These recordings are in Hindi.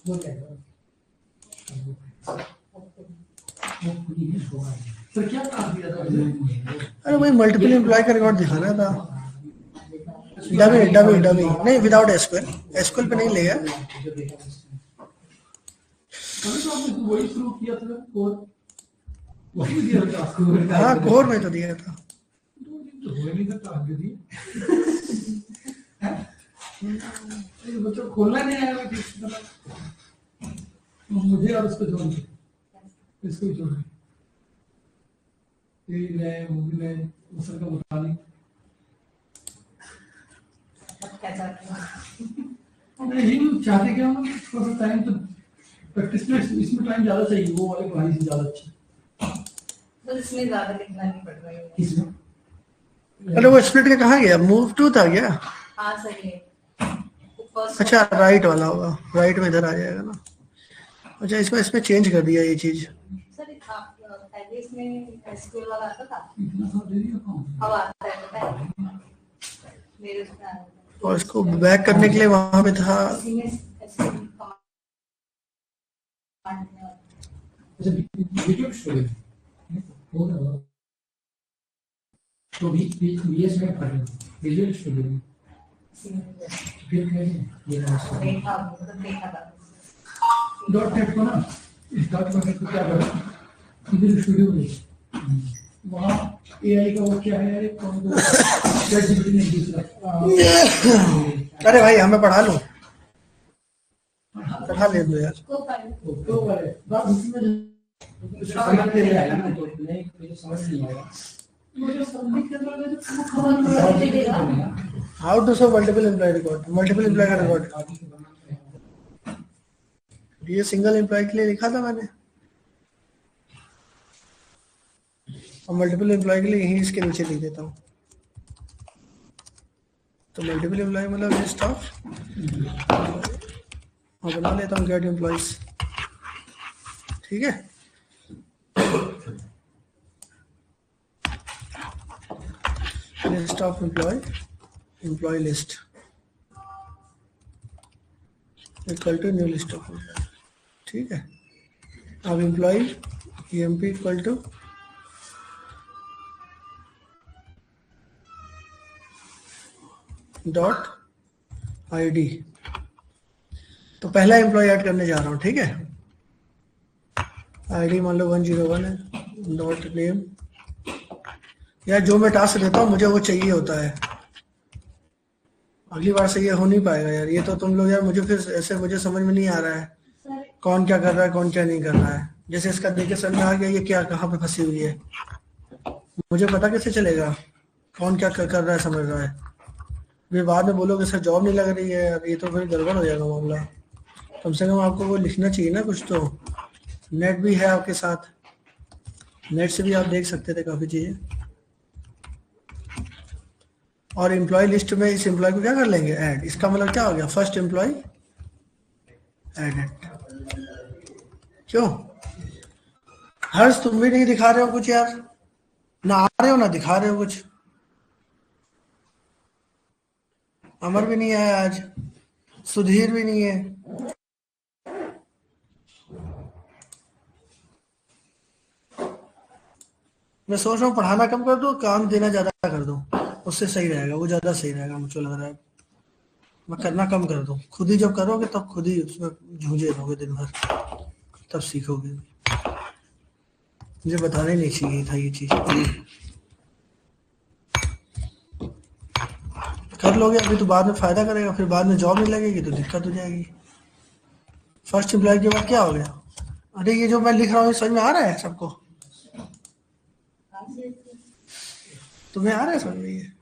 वो क्या है? तो क्या काम दिया था? अरे वही मल्टीपल एम्प्लॉय का रिकॉर्ड दिखा रहा था। डमी डमी डमी नहीं, विदाउट एसक्यूएल। एसक्यूएल पे नहीं लेगा। वही शुरू किया था कोर, वही दिया था आपको। हाँ कोर में तो दिया था। तो हो नहीं सकता आगे दी। ये बच्चों खोलना नहीं आया मैं ठीक से। मुझे और उसको जोड़ दे, इसको जोड़ दे। ये नए मूवी में उसका बता दी। नहीं चाहते क्या हम थोड़ा सा टाइम तो प्रैक्टिस में, इसमें टाइम ज्यादा चाहिए, वो वाले पढ़ाई से ज्यादा अच्छा। बस इसमें ज्यादा लिखना नहीं पड़ रहा है। इसमें अरे वो स्प्लिट का कहाँ गया? मूव टू था क्या? हाँ सही है। First अच्छा राइट वाला होगा, राइट में इधर आ जाएगा ना। अच्छा इसमें चेंज कर दिया ये चीज। सर आप पहले इसमें एसक्यूएल वाला आता था, इतना सा दे दिया कौन? अब आता है पता है मेरे उसमें आया था। और इसको बैक करने के लिए वहां पे था। इसी में एसक्यूएल कमांड में अच्छा वीडियो स्टोरी हो रहा है तो बीएस में पढ़ रहे विजुअल स्टूडियो में इसी में फिर कैसे ये देखा मतलब देखा था। डॉट नेट को ना, इस डॉट नेट को क्या करो विजुअल स्टूडियो में वहाँ एआई का वो क्या है यार, कौन को चैट जीपीटी ने दूसरा। अरे भाई हमें पढ़ा लो, पढ़ा ले दो यार। तो बात उसमें समझ नहीं आएगा ना, तो नहीं मुझे समझ नहीं आएगा। मुझे समझ के अंदर जो खबर मिलेगा how to show multiple employee record. Multiple employee का रिकॉर्ड ये सिंगल एम्प्लॉय के लिए लिखा था मैंने, और मल्टीपल एम्प्लॉय के लिए यहीं इसके नीचे लिख देता हूँ। तो मल्टीपल एम्प्लॉय मतलब लिस्ट ऑफ, और बना लेता हूँ गेट एम्प्लॉयज। ठीक है, list of employee list equal to new list of employee. ठीक है, अब employee emp equal to dot id। तो पहला एम्प्लॉय ऐड करने जा रहा हूँ। ठीक है, id मान लो 101 है, डॉट नेम। यार जो मैं टास्क देता हूँ मुझे वो चाहिए होता है, अगली बार से ये हो नहीं पाएगा यार। ये तो तुम लोग यार मुझे फिर ऐसे मुझे समझ में नहीं आ रहा है कौन क्या कर रहा है कौन क्या नहीं कर रहा है। जैसे इसका देख के समझ में आ गया ये क्या कहाँ पे फंसी हुई है, मुझे पता कैसे चलेगा कौन क्या कर रहा है समझ रहा है। फिर बाद में बोलोगे सर जॉब नहीं लग रही है यार, ये तो फिर गड़बड़ हो जाएगा मामला। कम से कम आपको वो लिखना चाहिए ना कुछ तो। नेट भी है आपके साथ, नेट से भी आप देख सकते थे काफ़ी चीज़ें। और एम्प्लॉय लिस्ट में इस एम्प्लॉय को क्या कर लेंगे ऐड। इसका मतलब क्या हो गया, फर्स्ट एम्प्लॉय एडेड। क्यों हर्ष तुम भी नहीं दिखा रहे हो कुछ यार, ना आ रहे हो ना दिखा रहे हो कुछ। अमर भी नहीं आया आज, सुधीर भी नहीं है। मैं सोच रहा हूँ पढ़ाना कम कर दूं, काम देना ज्यादा कर दूं, उससे सही रहेगा, वो ज्यादा सही रहेगा मुझे लग रहा है। मैं करना कम कर दूं, खुद ही जब करोगे तब खुद ही उसमें झूझे रहोगे दिन भर, तब सीखोगे। मुझे बताना ही नहीं चाहिए था ये चीज। कर लोगे अभी तो बाद में फायदा करेगा, फिर बाद में जॉब नहीं लगेगी तो दिक्कत हो जाएगी। फर्स्ट एम्प्लॉय के बाद क्या हो गया। अरे ये जो मैं लिख रहा हूँ समझ में आ रहा है सबको, तुम्हें आ रहा है समझ में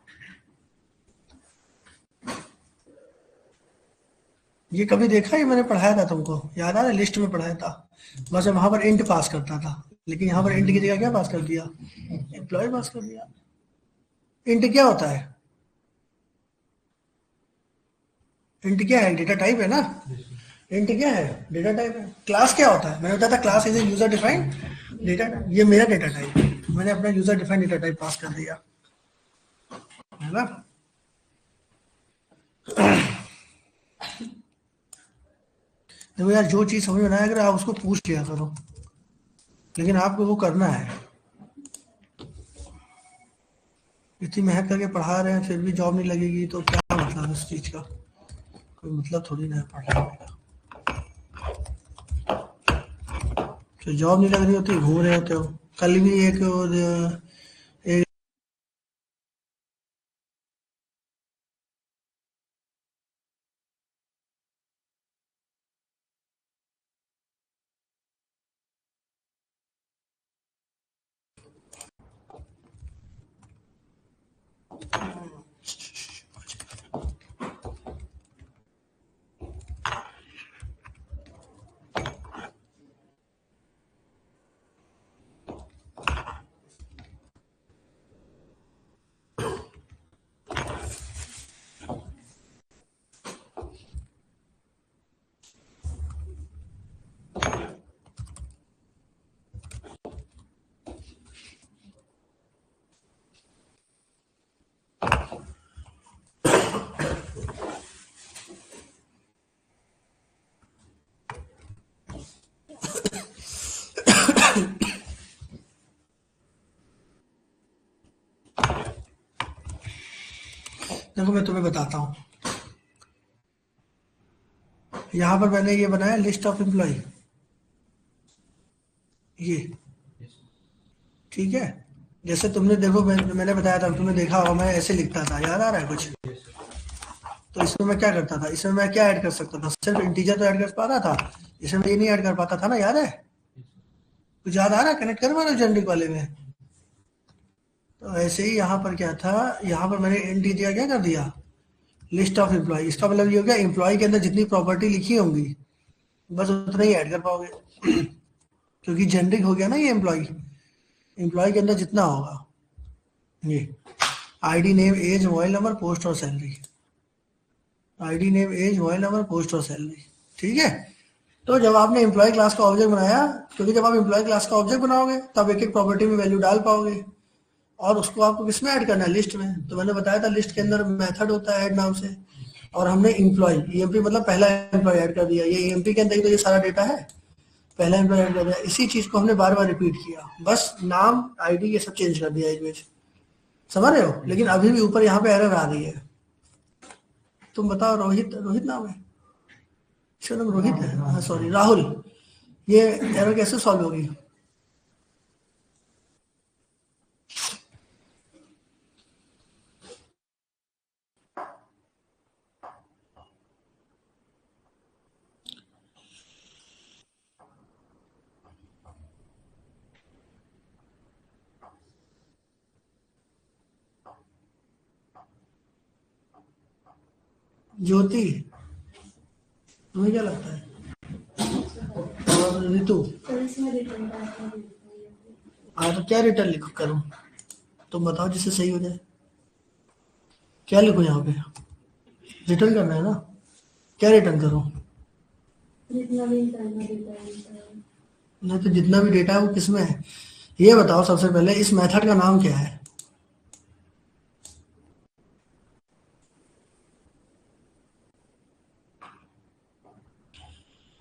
ये कभी देखा ही मैंने पढ़ाया था तुमको, याद आ रहा है लिस्ट में पढ़ाया था। बस वहां पर इंट पास करता था, लेकिन यहाँ पर इंट की जगह क्या पास कर दिया, एम्प्लॉय पास कर दिया। इंट क्या होता है, इंट क्या है, डेटा टाइप है ना। इंट क्या है, डेटा टाइप है। क्लास क्या होता है, मैंने बताया था class is a user defined data type. ये मेरा डेटा टाइप है, मैंने अपना यूजर डिफाइंड डेटा टाइप पास कर दिया है ना। देखो यार, जो चीज समझ में ना आए अगर आप उसको पूछ लिया करो, लेकिन आपको वो करना है। इतनी मेहनत करके पढ़ा रहे हैं फिर भी जॉब नहीं लगेगी तो क्या मतलब इस चीज का? कोई मतलब थोड़ी ना है पढ़ाने का। तो जॉब नहीं लग रही होती, घूम रहे होते हो। कल भी एक देखो मैं तुम्हें बताता हूँ, यहाँ पर मैंने ये बनाया लिस्ट ऑफ एम्प्लॉय, ये ठीक है। जैसे तुमने देखो मैंने बताया था, तुमने देखा होगा मैं ऐसे लिखता था, याद आ रहा है कुछ? तो इसमें मैं क्या करता था, इसमें मैं क्या ऐड कर सकता था? सिर्फ इंटीजर तो ऐड कर पाता था, इसमें मैं ये नहीं ऐड कर पाता था ना, याद है? कुछ याद आ रहा है? कनेक्ट कर पा रहे जेनरिक वाले में? तो ऐसे ही यहाँ पर क्या था, यहाँ पर मैंने इंटीजर क्या कर दिया, लिस्ट ऑफ एम्प्लॉय। इसका मतलब ये हो गया एम्प्लॉय के अंदर जितनी प्रॉपर्टी लिखी होंगी बस उतना ही ऐड कर पाओगे क्योंकि जेनरिक हो गया ना ये एम्प्लॉय। एम्प्लॉय के अंदर जितना होगा, ये ID name age mobile number post और salary, ID name age mobile number post और सैलरी, ठीक है। तो जब आपने एम्प्लॉय क्लास का ऑब्जेक्ट बनाया, क्योंकि जब आप एम्प्लॉय क्लास का ऑब्जेक्ट बनाओगे तब एक एक प्रॉपर्टी में वैल्यू डाल पाओगे और उसको आपको किसमें ऐड करना है, लिस्ट में। तो मैंने बताया था लिस्ट के अंदर मेथड होता है ऐड नाम से, और हमने एम्प्लॉय ईएमपी मतलब पहला एम्प्लॉय ऐड कर दिया। ये ईएमपी के अंदर ही तो ये सारा डेटा है, पहला एम्प्लॉय ऐड कर दिया। इसी चीज को हमने बार बार रिपीट किया, बस नाम आईडी ये सब चेंज कर दिया एक पेज, समझ रहे हो? लेकिन अभी भी ऊपर यहाँ पे एरर आ रही है। तुम बताओ, रोहित, रोहित नाम है, इसका नाम रोहित है, हाँ सॉरी राहुल, ये एरर कैसे सॉल्व होगी? ज्योति, तुम्हें क्या लगता है? और ऋतु, हाँ तो क्या रिटर्न लिख करूं? तुम बताओ जिससे सही हो जाए। क्या लिखो यहाँ पे? रिटर्न करना है ना, क्या रिटर्न करूं? नहीं तो जितना भी डेटा है वो किसमें है ये बताओ। सबसे पहले इस मेथड का नाम क्या है?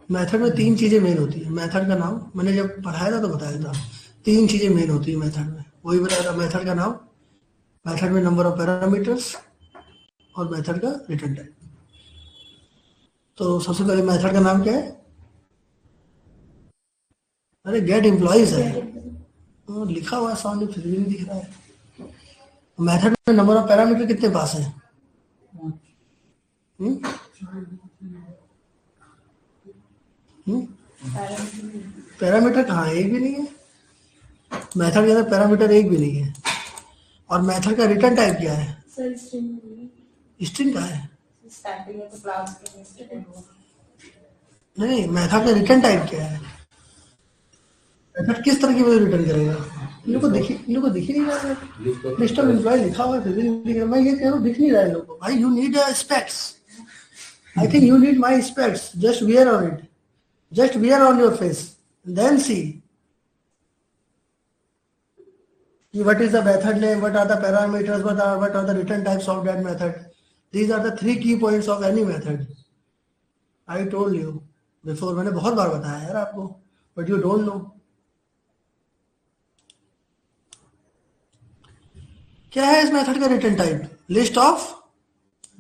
मेथड में तीन चीजें मेन होती है। मेथड का नाम मैंने जब पढ़ाया था तो बताया था, तीन चीजें मेन होती है मेथड में, वही बताया था। मेथड का नाम, मेथड में नंबर ऑफ पैरामीटर्स और मेथड का रिटर्न टाइप। तो सबसे पहले मेथड का नाम क्या है? अरे गेट एम्प्लॉइज है, लिखा हुआ है सामने फिर भी नहीं दिख रहा है। मेथड में नंबर ऑफ पैरामीटर कितने पास है? पैरामीटर कहाँ है? एक भी नहीं है। मेथड के अंदर पैरामीटर एक भी नहीं है। और मेथड का रिटर्न टाइप क्या है? स्ट्रिंग का है। नहीं, मेथड का रिटर्न टाइप क्या है? मेथड किस तरह की वैल्यू रिटर्न करेगा? इन लोग को दिख ही नहीं रहा है। लिस्ट ऑफ एम्प्लॉय लिखा हुआ है फिर भी नहीं दिख रहा। मैं ये कह रहा हूँ दिख नहीं रहा है इन लोग को। भाई you need specs, I think you need my specs, just wear on it, just wear on your face, then see what is the method name, what are the parameters, what are the return types of that method. These are the three key points of any method. I told you before मैंने बहुत बार बताया यार आपको, बट यू डोंट नो। क्या है इस मेथड का return type? List of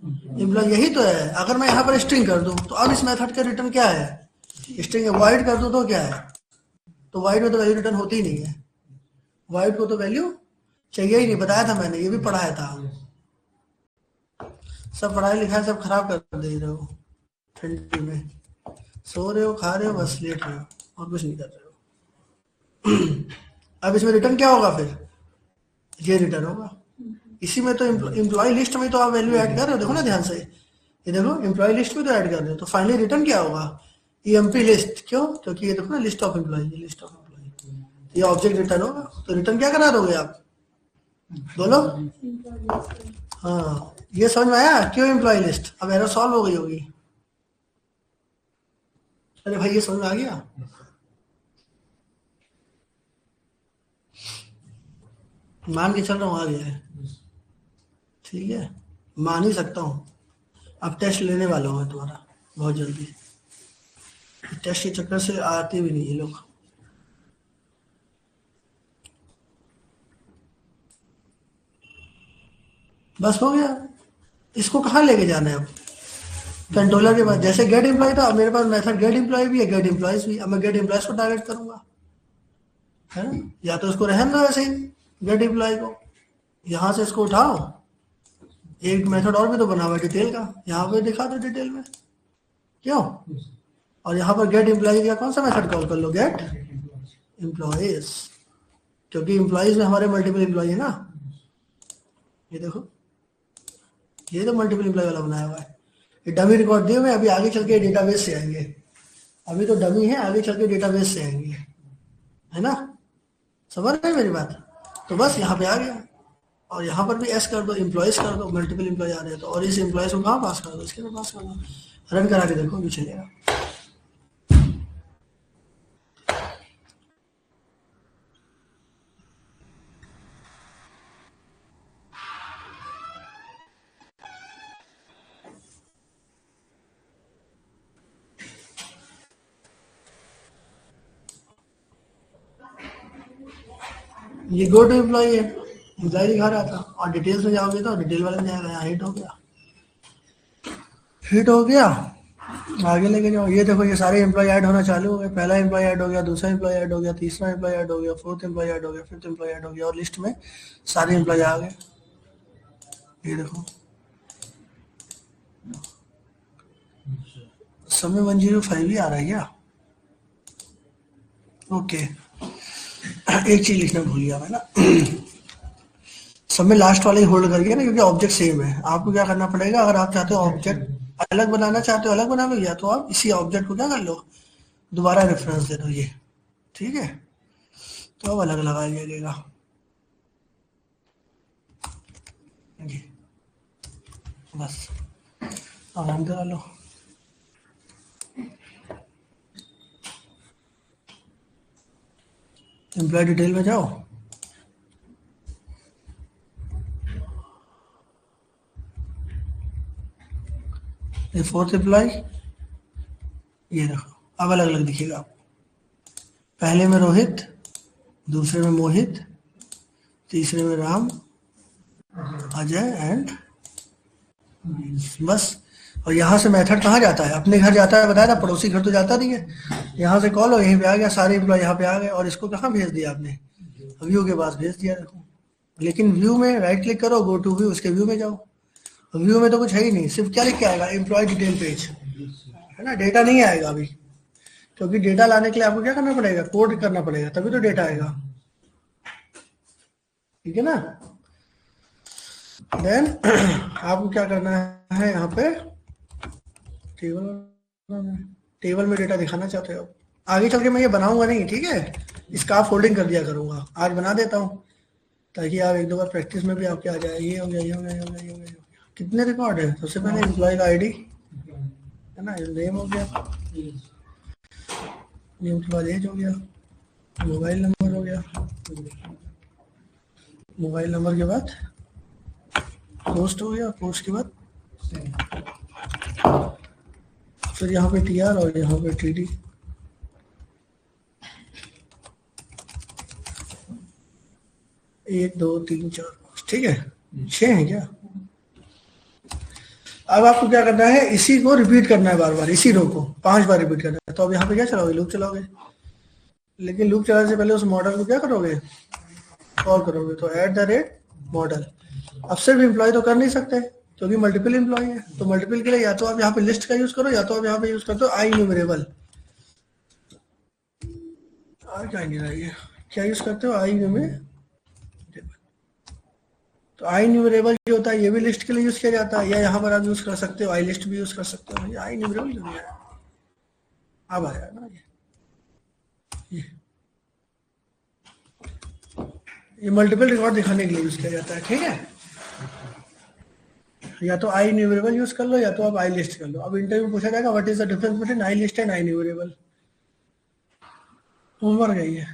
employee, यही तो है। अगर मैं यहाँ पर स्ट्रिंग कर दूं तो अब इस मेथड का रिटर्न क्या है? स्ट्रिंग वॉइड कर दूं तो क्या है? तो वॉइड में तो वैल्यू रिटर्न होती ही नहीं है। वॉइड को तो वैल्यू चाहिए ही नहीं, बताया था मैंने, ये भी पढ़ाया था। सब पढ़ाई लिखाई सब खराब कर दे रहे हो ठंडी में। सो रहे हो, खा रहे हो, बस लेट रहे हो और कुछ नहीं कर रहे हो। अब इसमें रिटर्न क्या होगा फिर? ये रिटर्न होगा। इसी में तो एम्प्लॉय लिस्ट में तो आप वैल्यू ऐड कर रहे हो, देखो ना ध्यान से, ये देखो एम्प्लॉय लिस्ट में तो ऐड कर रहे हो, तो फाइनली रिटर्न क्या होगा? EMP list. क्यों? क्योंकि ये देखो ना list of employee, list of employee, ये ऑब्जेक्ट रिटर्न होगा। तो रिटर्न क्या करा दोगे आप? बोलो। हाँ, ये समझ में आया क्यों एम्प्लॉय लिस्ट? अब एरर सॉल्व हो गई होगी। अरे भाई ये समझ में आ गया? मान के चल रहा हूँ आ गया है, ठीक है, मान ही सकता हूँ। अब टेस्ट लेने वाला हूँ मैं तुम्हारा बहुत जल्दी। टेस्ट के चक्कर से आते भी नहीं ये लोग। बस हो गया। इसको कहाँ लेके जाना है अब? कंट्रोलर के पास। जैसे गेट एम्प्लॉय था, अब मेरे पास मेथड गेट एम्प्लॉय भी है, गेट एम्प्लॉयज भी। अब मैं गेट एम्प्लॉयज को टारगेट करूंगा, है ना? या तो उसको रहने दो ऐसे ही गेट एम्प्लॉय को, यहां से इसको उठाओ। एक मेथड और भी तो बना हुआ है डिटेल का, यहाँ पे दिखा दो डिटेल में, क्यों? और यहाँ पर गेट एम्प्लॉय का कौन सा मेथड कॉल कर लो? गेट एम्प्लॉयज, क्योंकि एम्प्लॉयज में हमारे मल्टीपल एम्प्लॉय है ना। ये देखो, ये तो मल्टीपल एम्प्लॉय वाला बनाया हुआ है। ये डमी रिकॉर्ड दिए हुए, अभी आगे चल के डेटाबेस से आएंगे। अभी तो डमी है, आगे चल के डेटाबेस से आएंगे, है ना? समझ रहे मेरी बात? तो बस यहाँ पे आ गया, और यहाँ पर भी एस कर दो, एम्प्लॉयज कर दो, मल्टीपल एम्प्लॉय आ रहे हैं तो, और इस एम्प्लॉयज को कहाँ पास कर दो? इसके पास कर दो। रन करा के देखो, भी चलेगा। ये गो टू एम्प्लॉय है, एम्प्लॉय दिखा रहा था, और डिटेल्स में जाओगे तो डिटेल वाले में जाएगा। यहाँ हिट हो गया, हिट हो गया, आगे लेके जाओ। ये देखो, ये सारे एम्प्लॉय ऐड होना चालू हो गए। पहला एम्प्लॉय ऐड हो गया, दूसरा एम्प्लॉय ऐड हो गया, तीसरा एम्प्लॉय ऐड हो गया, फोर्थ एम्प्लॉय ऐड हो गया, फिफ्थ एम्प्लॉय ऐड हो गया, और लिस्ट में सारे एम्प्लॉय आ गए। ये देखो, समय 105 ही आ रहा है क्या? ओके, एक चीज लिखना भूल गया मैं ना। सब में लास्ट वाले ही होल्ड कर गया ना, क्योंकि ऑब्जेक्ट सेम है। आपको क्या करना पड़ेगा, अगर आप चाहते हो ऑब्जेक्ट अलग बनाना चाहते हो अलग बना लो, या तो आप इसी ऑब्जेक्ट को क्या कर लो, दोबारा रेफरेंस दे दो, ये ठीक है। तो अब अलग लगा लिएगा जी, बस आराम से डालो। एम्प्लॉय डिटेल में जाओ, ये फोर्थ एम्प्लॉय, ये देखो अब अलग अलग दिखेगा आपको। पहले में रोहित, दूसरे में मोहित, तीसरे में राम, अजय एंड बस। और यहाँ से मेथड कहाँ जाता है? अपने घर जाता है, बताया था, पड़ोसी घर तो जाता नहीं है। यहाँ से कॉल हो, यहीं पे आ गया, सारे एम्प्लॉय यहाँ पे आ गए। और इसको कहाँ भेज दिया आपने? व्यू के पास भेज दिया, देखो। लेकिन व्यू में राइट क्लिक करो, गो टू व्यू, उसके व्यू में जाओ। व्यू में तो कुछ है ही नहीं, सिर्फ क्या लिख के आएगा? एम्प्लॉय डिटेल पेज, है ना? डेटा नहीं आएगा अभी, क्योंकि डेटा लाने के लिए आपको क्या करना पड़ेगा? कोड करना पड़ेगा, तभी तो डेटा आएगा, ठीक है ना? देन आपको क्या करना है, यहाँ पे टेबल में डेटा दिखाना चाहते हो। आगे चल के मैं ये बनाऊंगा नहीं, ठीक है, इसका आप फोल्डिंग कर दिया करूंगा। आज बना देता हूँ ताकि आप एक दो बार प्रैक्टिस में भी आपके आ जाए। ये हो गया, ये हो गया, ये हो गया, ये हो गया। कितने रिकॉर्ड है? सबसे पहले एम्प्लॉय का आईडी है ना, नेम हो गया, नेम के बाद एज हो गया, मोबाइल नंबर हो गया, मोबाइल नंबर के बाद पोस्ट हो गया, पोस्ट के बाद फिर यहाँ पे TR और यहाँ पे TD। एक 2 3 4 5, ठीक है, 6 है क्या? अब आपको क्या करना है, इसी को रिपीट करना है बार बार, इसी रो को 5 बार रिपीट करना है। तो अब यहाँ पे क्या चलाओगे, लूप चलाओगे, लेकिन लूप चलाने से पहले उस मॉडल को क्या करोगे, कॉल करोगे। तो @मॉडल। अब सिर्फ एम्प्लॉय तो कर नहीं सकते क्योंकि मल्टीपल एम्प्लॉय है, तो मल्टीपल के लिए या तो आप यहाँ पे लिस्ट का यूज करो या तो आप यहाँ पे यूज करते हो IEnumerable। और क्या नहीं रहा है, क्या यूज करते हो, IEnumerable। तो IEnumerable जो होता है ये भी लिस्ट के लिए यूज किया जाता है, या यहाँ पर आप यूज कर सकते हो iList भी यूज कर सकते हो। IEnumerable जो है अब आया ना, ये मल्टीपल रिकॉर्ड दिखाने के लिए यूज किया जाता है, ठीक है। या तो IEnumerable यूज कर लो या तो आप iList कर लो। अब इंटरव्यू में पूछा जाएगा what is the difference between iList and IEnumerable। Homework है ये,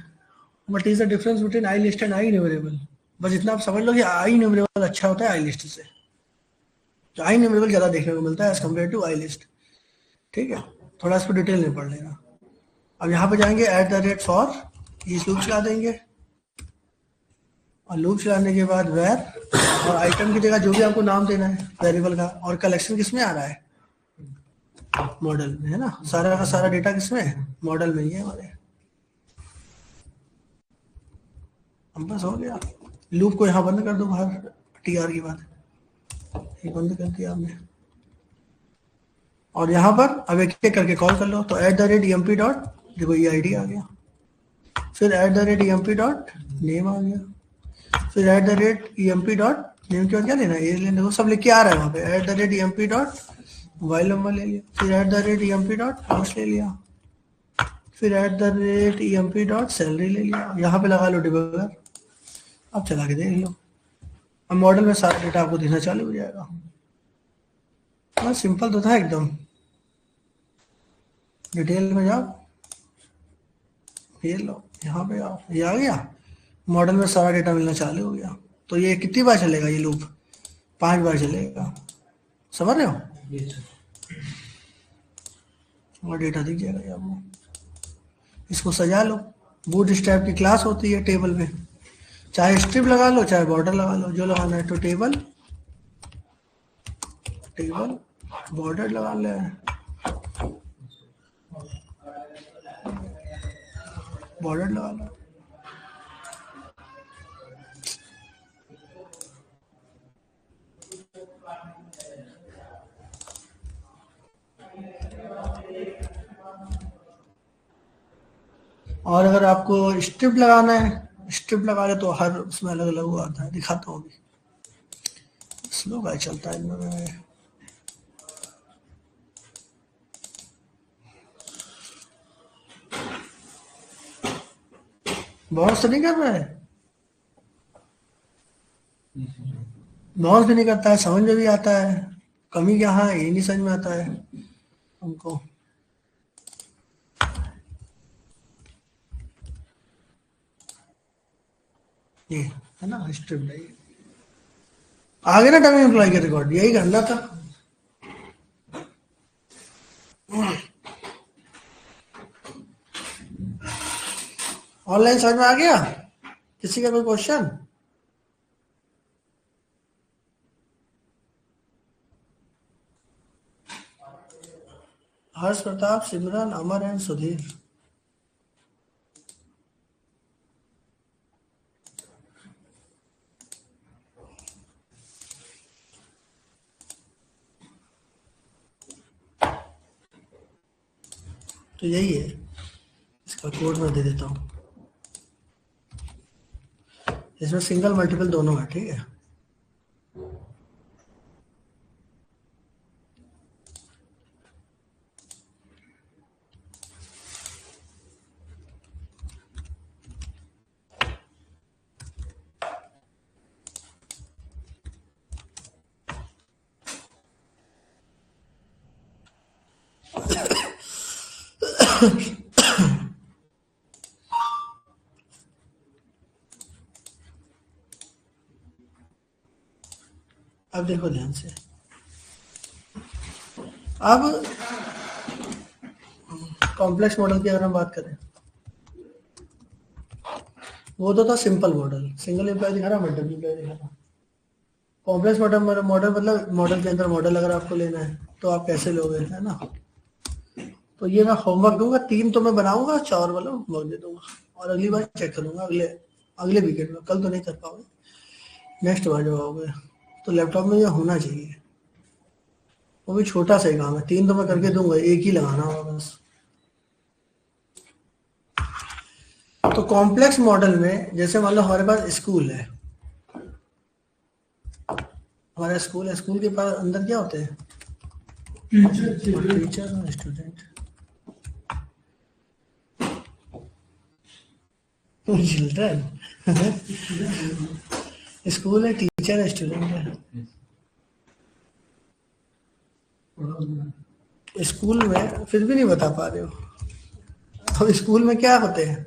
what is the difference between iList and IEnumerable। बस इतना आप समझ लो कि IEnumerable अच्छा होता है iList से, तो IEnumerable ज्यादा देखने को मिलता है एज कम्पेयर टू iList, ठीक है। थोड़ा इस पर डिटेल में पढ़ लेना। अब यहाँ पे जाएंगे @for, ये लूप चला देंगे, और लूप चलाने के बाद वेर, और आइटम की जगह जो भी आपको नाम देना है वेरिएबल का। और कलेक्शन किसमें आ रहा है, मॉडल में है ना, सारा का सारा डेटा किसमें है, मॉडल में ही है हमारे। अब बस हो गया। लूप को यहाँ बंद कर दो बाहर, TR की बात, ये बंद कर दिया आपने। और यहाँ पर अब एक एक करके कॉल कर लो। तो @emp डॉट, देखो ये ID आ गया, फिर @emp डॉट नेम आ गया, फिर @emp डॉट नेम के बाद क्या लेना है, ये लेना, वो सब लिख के आ रहा है वहाँ पे। @emp डॉट मोबाइल नंबर ले लिया, फिर @emp डॉट पोस्ट ले लिया, फिर @emp डॉट सैलरी ले लिया। यहाँ पे लगा लो डिबगर, अब चला के देख लो। अब मॉडल में सारा डेटा आपको देना चालू हो जाएगा। हाँ सिंपल तो था एकदम। डिटेल में जाओ, ये लो, यहाँ पे आओ, ये आ गया, मॉडल में सारा डेटा मिलना चालू हो गया। तो ये कितनी बार चलेगा, ये लूप 5 बार चलेगा, समझ रहे हो। और डेटा दिख जाएगा ये आपको। इसको सजा लो, बूटस्ट्रैप की क्लास होती है टेबल में, चाहे स्ट्रिप लगा लो चाहे बॉर्डर लगा लो, जो लगाना है। तो टेबल बॉर्डर लगा ले, बॉर्डर लगा लो। और अगर आपको स्ट्रिप लगाना है, स्ट्रिप लगा ले तो हर उसमें अलग अलग आता है, दिखाता हूँ अभी। स्लो का चलता है इनमें। बाउंस तो नहीं कर रहा है, बाउंस भी नहीं करता है, समझ में भी आता है। कमी क्या है ये नहीं समझ में आता है हमको। ये है ना स्ट्रिप नहीं, आगे ना डमी एम्प्लॉय के रिकॉर्ड, यही करना था। ऑनलाइन समझ में आ गया, किसी का कोई question. Harsh Pratap, Simran, Amar and Sudhir. तो यही है, इसका कोड मैं दे देता हूँ। इसमें सिंगल मल्टीपल दोनों है, ठीक है। अब देखो ध्यान से, अब कॉम्प्लेक्स मॉडल की अगर हम बात करें, वो तो था सिंपल मॉडल, सिंगल एम्प्लॉय दिखा रहा, मल्टीपल एम्प्लॉय दिखा रहा। कॉम्प्लेक्स मॉडल मतलब मॉडल के अंदर मॉडल अगर आपको लेना है तो आप कैसे लोगे, है ना। तो ये मैं होमवर्क दूंगा, 3 तो मैं बनाऊंगा, 4 वाला होमवर्क दे दूंगा और अगली बार चेक करूंगा, अगले वीकेंड में। कल तो नहीं कर पाओगे, नेक्स्ट बार जब आओगे तो लैपटॉप में ये होना चाहिए। वो भी छोटा सा ही काम है, 3 तो मैं करके दूंगा, एक ही लगाना होगा बस। तो कॉम्प्लेक्स मॉडल में जैसे मान लो हमारे पास स्कूल है, हमारा स्कूल है, स्कूल के पास अंदर क्या होते हैं, टीचर और स्टूडेंट। चिल्ड्रन स्कूल है, टीचर है, स्टूडेंट है। स्कूल में फिर भी नहीं बता पा रहे हो। अब स्कूल में क्या होते हैं,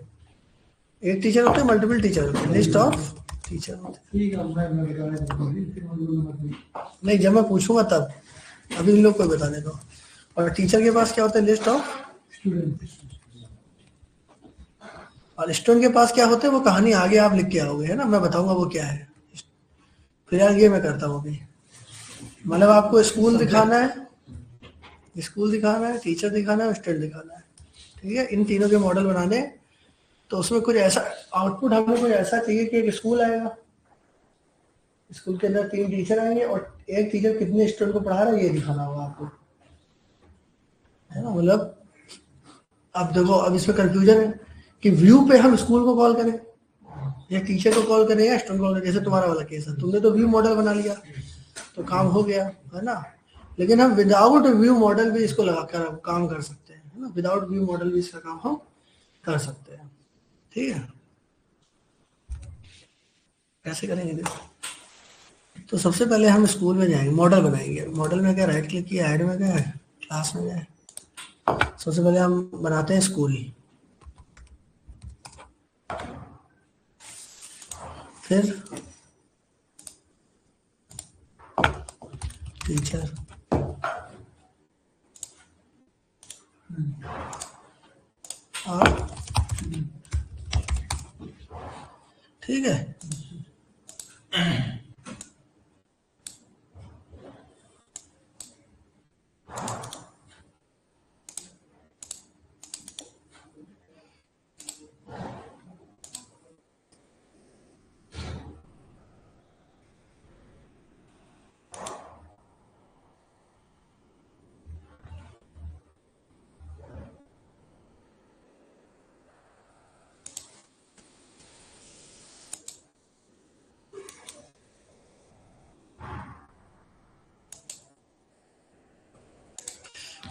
एक टीचर होते हैं, मल्टीपल टीचर होते हैं, लिस्ट ऑफ टीचर होते हैं। नहीं, जब मैं पूछूंगा तब, अभी इन लोग को बताने दो। और टीचर के पास क्या होता है, लिस्ट ऑफ स्टूडेंट। और स्टूडेंट के पास क्या होते हैं, वो कहानी आगे आप लिख के आओगे, है ना, मैं बताऊंगा वो क्या है। फिलहाल ये मैं करता हूँ अभी, मतलब आपको स्कूल दिखाना है, टीचर दिखाना है, स्टूडेंट दिखाना है, ठीक है। इन तीनों के मॉडल बनाने, तो उसमें कुछ ऐसा आउटपुट हमें कुछ ऐसा चाहिए कि एक स्कूल आएगा, स्कूल के अंदर 3 टीचर आएंगे और एक टीचर कितने स्टूडेंट को पढ़ा रहा है ये दिखाना होगा आपको, है ना। मतलब अब देखो, अब इसमें कंफ्यूजन है कि व्यू पे हम स्कूल को कॉल करें या टीचर को कॉल करें या स्टूडेंट को कॉल करें। जैसे तुम्हारा वाला केस है, तुमने तो व्यू मॉडल बना लिया तो काम हो गया, है ना। लेकिन हम विदाउट व्यू मॉडल भी इसको लगाकर काम कर सकते हैं, है ना। विदाउट व्यू मॉडल भी इसका काम हम कर सकते हैं, ठीक है। कैसे करेंगे देखो, तो सबसे पहले हम स्कूल में जाएंगे, मॉडल बनाएंगे। मॉडल में क्या, राइट क्लिक किया, ऐड में गए, क्लास में गए। सबसे पहले हम बनाते हैं स्कूल, फिर टीचर, और ठीक है।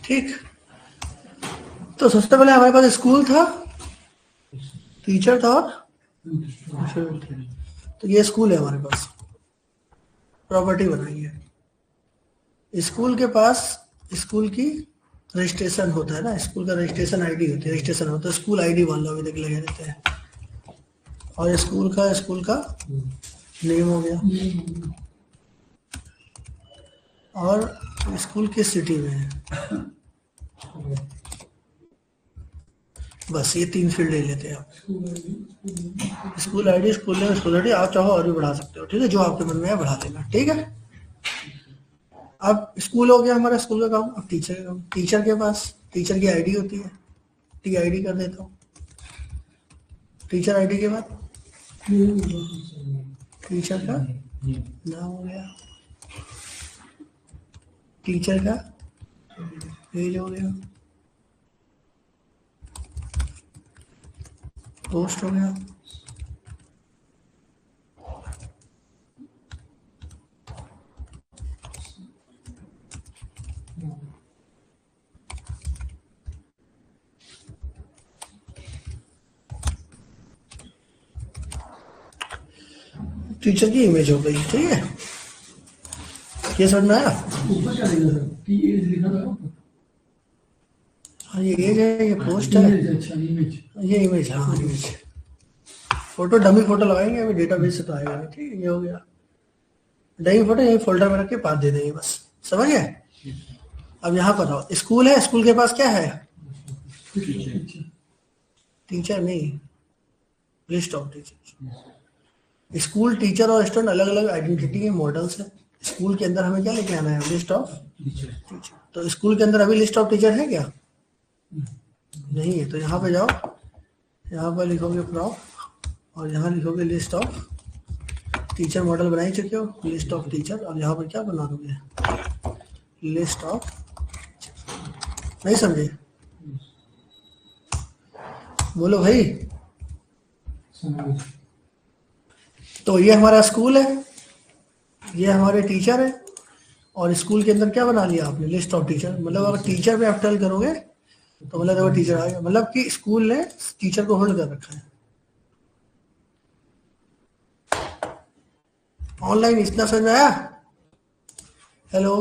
ठीक, तो सबसे पहले हमारे पास स्कूल था, टीचर था और तो ये स्कूल है हमारे पास। प्रॉपर्टी बनाई है। स्कूल के पास स्कूल की रजिस्ट्रेशन होता है ना, स्कूल का रजिस्ट्रेशन आईडी होती है, रजिस्ट्रेशन होता है, स्कूल आईडी मान लो अभी तक लगे रहते हैं। और स्कूल का नेम हो गया, और स्कूल किस सिटी में है, बस ये 3 फील्ड ले लेते हैं आप। School ID, school name, school ID. आप चाहो और भी बढ़ा सकते हो, ठीक है, जो आपके मन में है बढ़ा देना, ठीक है। अब स्कूल हो गया हमारा, स्कूल का काम। अब टीचर का काम, टीचर के पास टीचर की आईडी होती है, टी आईडी कर देता हूँ। टीचर आईडी के बाद टीचर का नाम हो गया, टीचर का एज हो गया, पोस्ट हो गया, टीचर की इमेज हो गई, ठीक है। ये समझ में आया? ऊपर क्या लिखा था, कि एज लिखा था। हाँ, ये एज है, ये पोस्ट है, अच्छा इमेज, ये इमेज, हाँ इमेज। फोटो, डमी फोटो लगाएंगे अभी, डेटाबेस से तो आएगा, ठीक है। ये हो गया डमी फोटो, यही फोल्डर में रख के पास दे देंगे, बस समझ गए। अब यहाँ पर आओ, स्कूल है, स्कूल के पास क्या है, टीचर नहीं, list of teacher. School teacher और स्टूडेंट अलग अलग आइडेंटिटी के मॉडल्स है। स्कूल के अंदर हमें क्या लेके आना है? List of teacher. तो स्कूल के अंदर अभी लिस्ट ऑफ टीचर है क्या? नहीं है। तो यहाँ पे जाओ, यहाँ पर लिखोगे प्रॉप और यहाँ लिखोगे लिस्ट ऑफ टीचर। मॉडल बना ही चुके हो, लिस्ट ऑफ टीचर। और यहाँ पर क्या बना दोगे? List of. नहीं समझे? बोलो भाई। तो ये हमारा स्कूल है, ये हमारे टीचर है, और स्कूल के अंदर क्या बना लिया आपने? List of teacher. मतलब अगर टीचर पे आप टल करोगे तो मतलब देखो टीचर आ गया, मतलब कि स्कूल ने टीचर को होल्ड कर रखा है। ऑनलाइन इतना समझ में आया? हेलो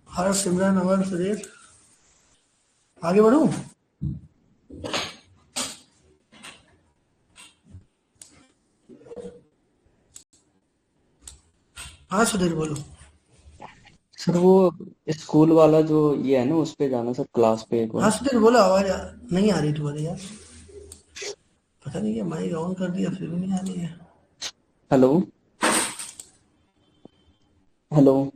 हर्ष, सिमरन, अमर, सुधीर, आगे बढ़ूं? हाँ सुधीर बोलो। सर वो स्कूल वाला जो ये है ना, उस पे जाना सर, क्लास पे एक हाँ बार। सुधीर बोलो। आवाज नहीं आ रही तुम्हारी यार, पता नहीं क्या माइक ऑन कर दिया फिर भी नहीं आ रही है। Hello hello.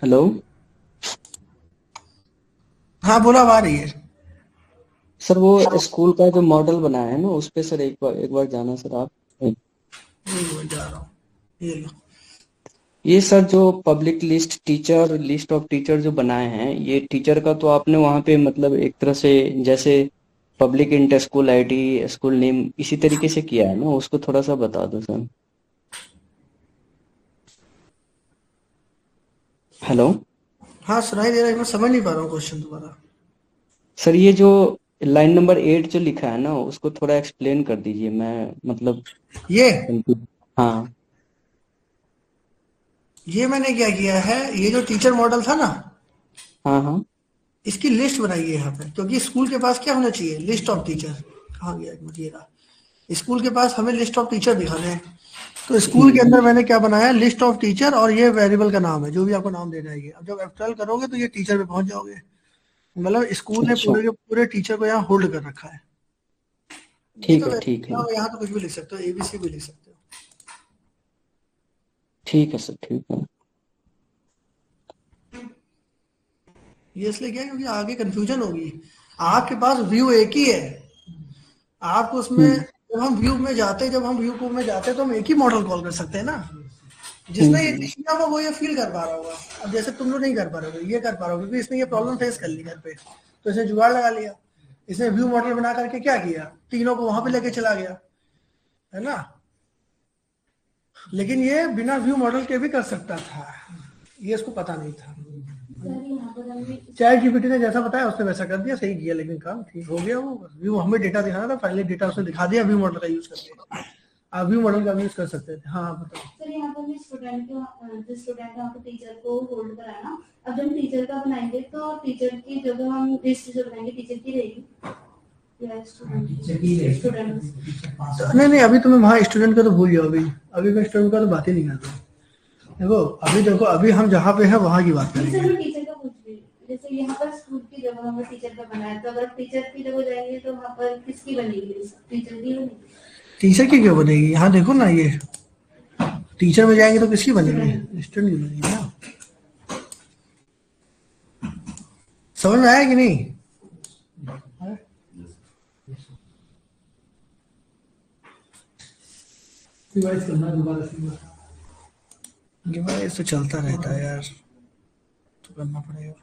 हेलो हाँ बोलो, अब आ रही है। सर वो स्कूल का जो मॉडल बनाया है ना, उस पे सर एक बार जाना सर आप। नहीं जा रहा हूँ, ये लो। ये सर जो public list teacher, list of teacher जो बनाए हैं, ये टीचर का तो आपने वहाँ पे मतलब एक तरह से जैसे public inter school ID, school name, इसी तरीके से किया है ना, उसको थोड़ा सा बता दो सर। हेलो हाँ सुनाई दे रहा है, मैं समझ नहीं पा रहा हूँ क्वेश्चन तुम्हारा। सर, ये जो लाइन नंबर 8 जो लिखा है ना, उसको थोड़ा एक्सप्लेन कर दीजिए, मैं मतलब ये हाँ ये मैंने क्या किया है, ये जो टीचर मॉडल था ना, हाँ हाँ इसकी लिस्ट बनाई है यहाँ पे, क्योंकि स्कूल के पास क्या होना चाहिए? List of teacher. कहाँ गया एक मिनट, ये रहा। स्कूल के पास हमें लिस्ट ऑफ टीचर दिखाने हैं, तो स्कूल के अंदर मैंने क्या बनाया? लिस्ट ऑफ टीचर, और ये वेरिएबल का नाम है, जो भी आपको नाम देना है ये। अब जब एक्सट्रैक्ट करोगे तो ये टीचर पे पहुंच जाओगे। मतलब स्कूल ने अच्छा पूरे के पूरे टीचर को यहाँ होल्ड कर रखा है। ये ठीक तो है ठीक है यहाँ तो कुछ भी लिख सकते हो, एबीसी भी लिख सकते हो। ठीक है सर, ठीक है। ये इसलिए क्या, क्योंकि आगे कंफ्यूजन होगी। आपके पास व्यू एक ही है, आपको उसमें जब हम व्यू में जाते हैं तो हम एक ही मॉडल कॉल कर सकते हैं ना। जिसने ये हम्म, किया होगा वो ये फील कर पा रहा होगा। अब जैसे तुम लोग नहीं कर पा रहे हो, ये कर पा रहे हो क्योंकि इसने ये प्रॉब्लम फेस कर ली घर पे, तो इसने जुगाड़ लगा लिया। इसने व्यू मॉडल बना करके क्या किया? तीनों को वहां पे लेके चला गया, है ना। लेकिन ये बिना व्यू मॉडल के भी कर सकता था, ये इसको पता नहीं था। चैट जीपीटी ने जैसा बताया उसने वैसा कर दिया, सही किया, लेकिन काम ठीक हो गया। वो व्यू हमें डेटा दिखाना था, पहले डेटा उसने दिखा दिया व्यू मॉडल का यूज करके। आप व्यू मॉडल का यूज कर सकते थे। हाँ बताओ। सर यहाँ पर मैं स्टूडेंट यहाँ पे टीचर को होल्ड कराना। अब जब टीचर का बनाएंगे तो टीचर की जगह हम लिस्ट जो बनाएंगे टीचर की रहेगी या स्टूडेंट? नहीं, अभी तुम्हें वहाँ स्टूडेंट का तो भूल जाओ। अभी मैं स्टूडेंट का तो बात ही नहीं कर रहा। देखो अभी हम जहाँ पे हैं वहाँ की बात करेंगे। सर मैं टीचर का पूछ रही हूँ, जैसे यहाँ पर स्कूल की जगह हमें टीचर का बनाया, तो अगर टीचर की जगह जाएंगे तो वहाँ पर किसकी बनेगी? टीचर की बनेगी। टीचर की क्यों बनेगी? यहाँ देखो ना, ये टीचर में जाएंगे तो किसकी बनेगी? स्टूडेंट की बनेगी ना। समझ में आया कि नहीं? डिवाइस तो चलता रहता है यार, तो करना पड़ेगा।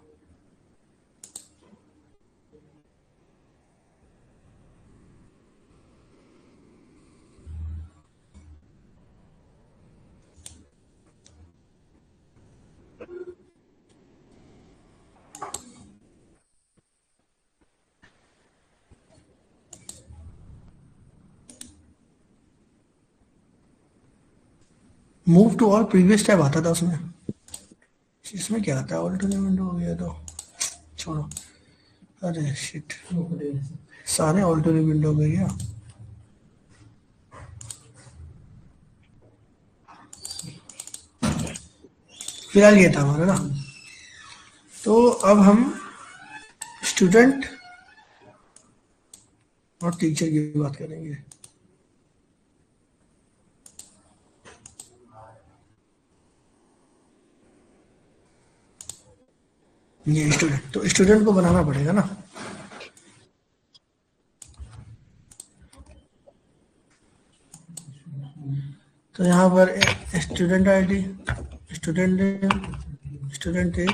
Move to all previous tab आता था उसमें, इसमें क्या आता है? ऑल्टरनेट विंडो हो गया तो छोड़ो। अरे शिट, सारे ऑल्टरनेट विंडो हो गए क्या? फिलहाल ये था हमारा ना। तो अब हम स्टूडेंट और टीचर की बात करेंगे। ये स्टूडेंट, तो स्टूडेंट को बनाना पड़ेगा ना। तो यहाँ पर student ID, student name, student age,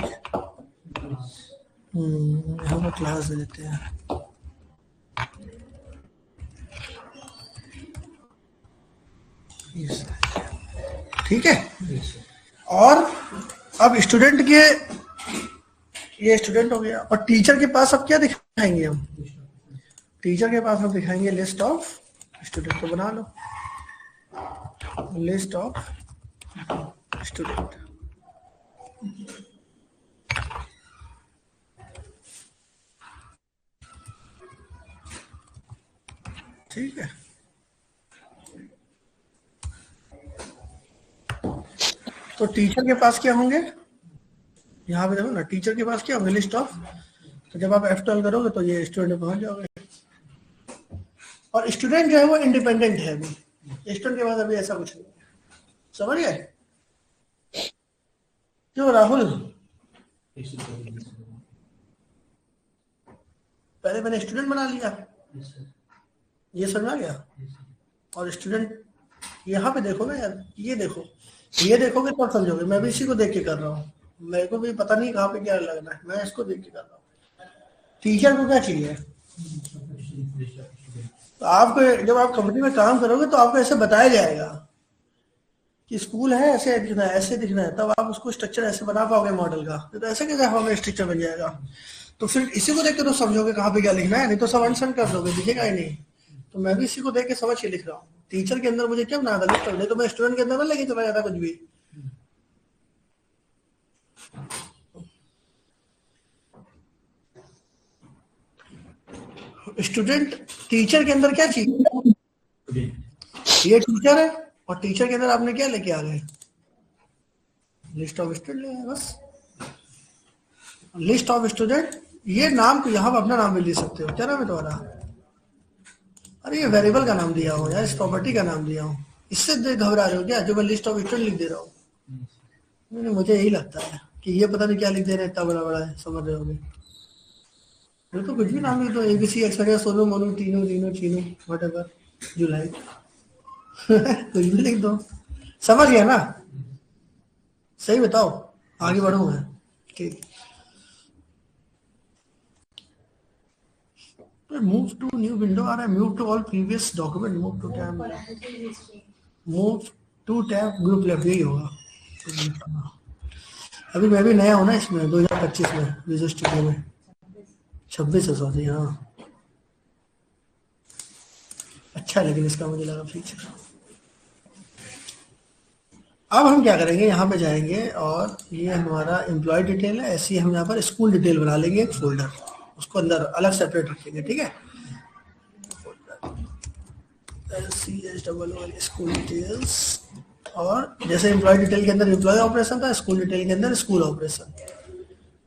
यहाँ पर क्लास दे देते हैं। ठीक है। और अब स्टूडेंट के, ये स्टूडेंट हो गया, और टीचर के पास अब क्या दिखाएंगे हम? टीचर के पास हम दिखाएंगे लिस्ट ऑफ स्टूडेंट। तो बना लो लिस्ट ऑफ स्टूडेंट। ठीक है। तो टीचर के पास क्या होंगे? यहाँ पे देखो ना, टीचर के पास क्या होंगे? List of. तो जब आप F12 करोगे तो ये स्टूडेंट में पहुंच जाओगे। और स्टूडेंट जो है वो इंडिपेंडेंट है अभी, स्टूडेंट के बाद अभी ऐसा कुछ नहीं है। समझ गए? क्यों राहुल? पहले मैंने स्टूडेंट बना लिया, ये समझ आ गया। और स्टूडेंट यहाँ पे देखोगे यार, ये देखोगे तब समझोगे। मैं भी इसी को देख के कर रहा हूँ, मेरे को भी पता नहीं कहाँ पे क्या लगना है, मैं इसको देख के कर रहा हूँ। टीचर को क्या चाहिए? तो आपको जब आप कंपनी में काम करोगे तो आपको ऐसे बताया जाएगा कि स्कूल है, ऐसे दिखना है, ऐसे दिखना है, तब आप उसको स्ट्रक्चर ऐसे बना पाओगे मॉडल का। तो ऐसे कैसे हमें स्ट्रक्चर बन जाएगा? तो फिर इसी को देख के तो समझोगे कहाँ पे क्या लिखना है, नहीं तो सब अनसन कर दोगे, दिखेगा ही नहीं। तो मैं भी इसी को देख के समझ के लिख रहा हूँ। टीचर के अंदर मुझे क्या बनाना था लिस्ट, नहीं तो मैं स्टूडेंट के अंदर ना लेके चला जाता कुछ भी। स्टूडेंट टीचर के अंदर क्या चाहिए? ये टीचर है और टीचर के अंदर आपने क्या लेके आ गए? लिस्ट ऑफ स्टूडेंट ले आए बस। लिस्ट ऑफ स्टूडेंट, ये नाम को यहाँ पर अपना नाम भी लिख सकते हो। क्या नाम है तुम्हारा? अरे ये वेरिएबल का नाम दिया हो यार, इस प्रॉपर्टी का नाम दिया हो, इससे घबरा रहे हो क्या जो मैं लिस्ट ऑफ स्टूडेंट लिख दे रहा हूँ? मुझे यही लगता है कि ये पता नहीं क्या लिख दे रहे हैं, इतना बड़ा बड़ा है, समझ रहे होगे। तो कुछ भी नाम लिख दो, ABC Xperia Sonu Monu Tinu Rinu Chinu whatever you like कुछ भी लिख दो, समझ गया ना? सही बताओ, आगे बढ़ूँ मैं? ठीक। मूव टू न्यू विंडो आ रहा है, move to all previous document, move to tab, move to tab group left, यही होगा। अभी मैं भी नया हूँ ना इसमें, 2025 में विजुअल स्टूडियो में, 26 है सॉरी। हाँ अच्छा, लेकिन इसका मुझे लगा फीचर। अब हम क्या करेंगे, यहाँ पे जाएंगे और ये हमारा एम्प्लॉय डिटेल है, ऐसी हम यहाँ पर स्कूल डिटेल बना लेंगे एक फोल्डर, उसको अंदर अलग सेपरेट रखेंगे। ठीक है, स्कूल डिटेल्स। और जैसे एम्प्लॉय डिटेल के अंदर एम्प्लॉय ऑपरेशन था, स्कूल डिटेल के अंदर स्कूल ऑपरेशन।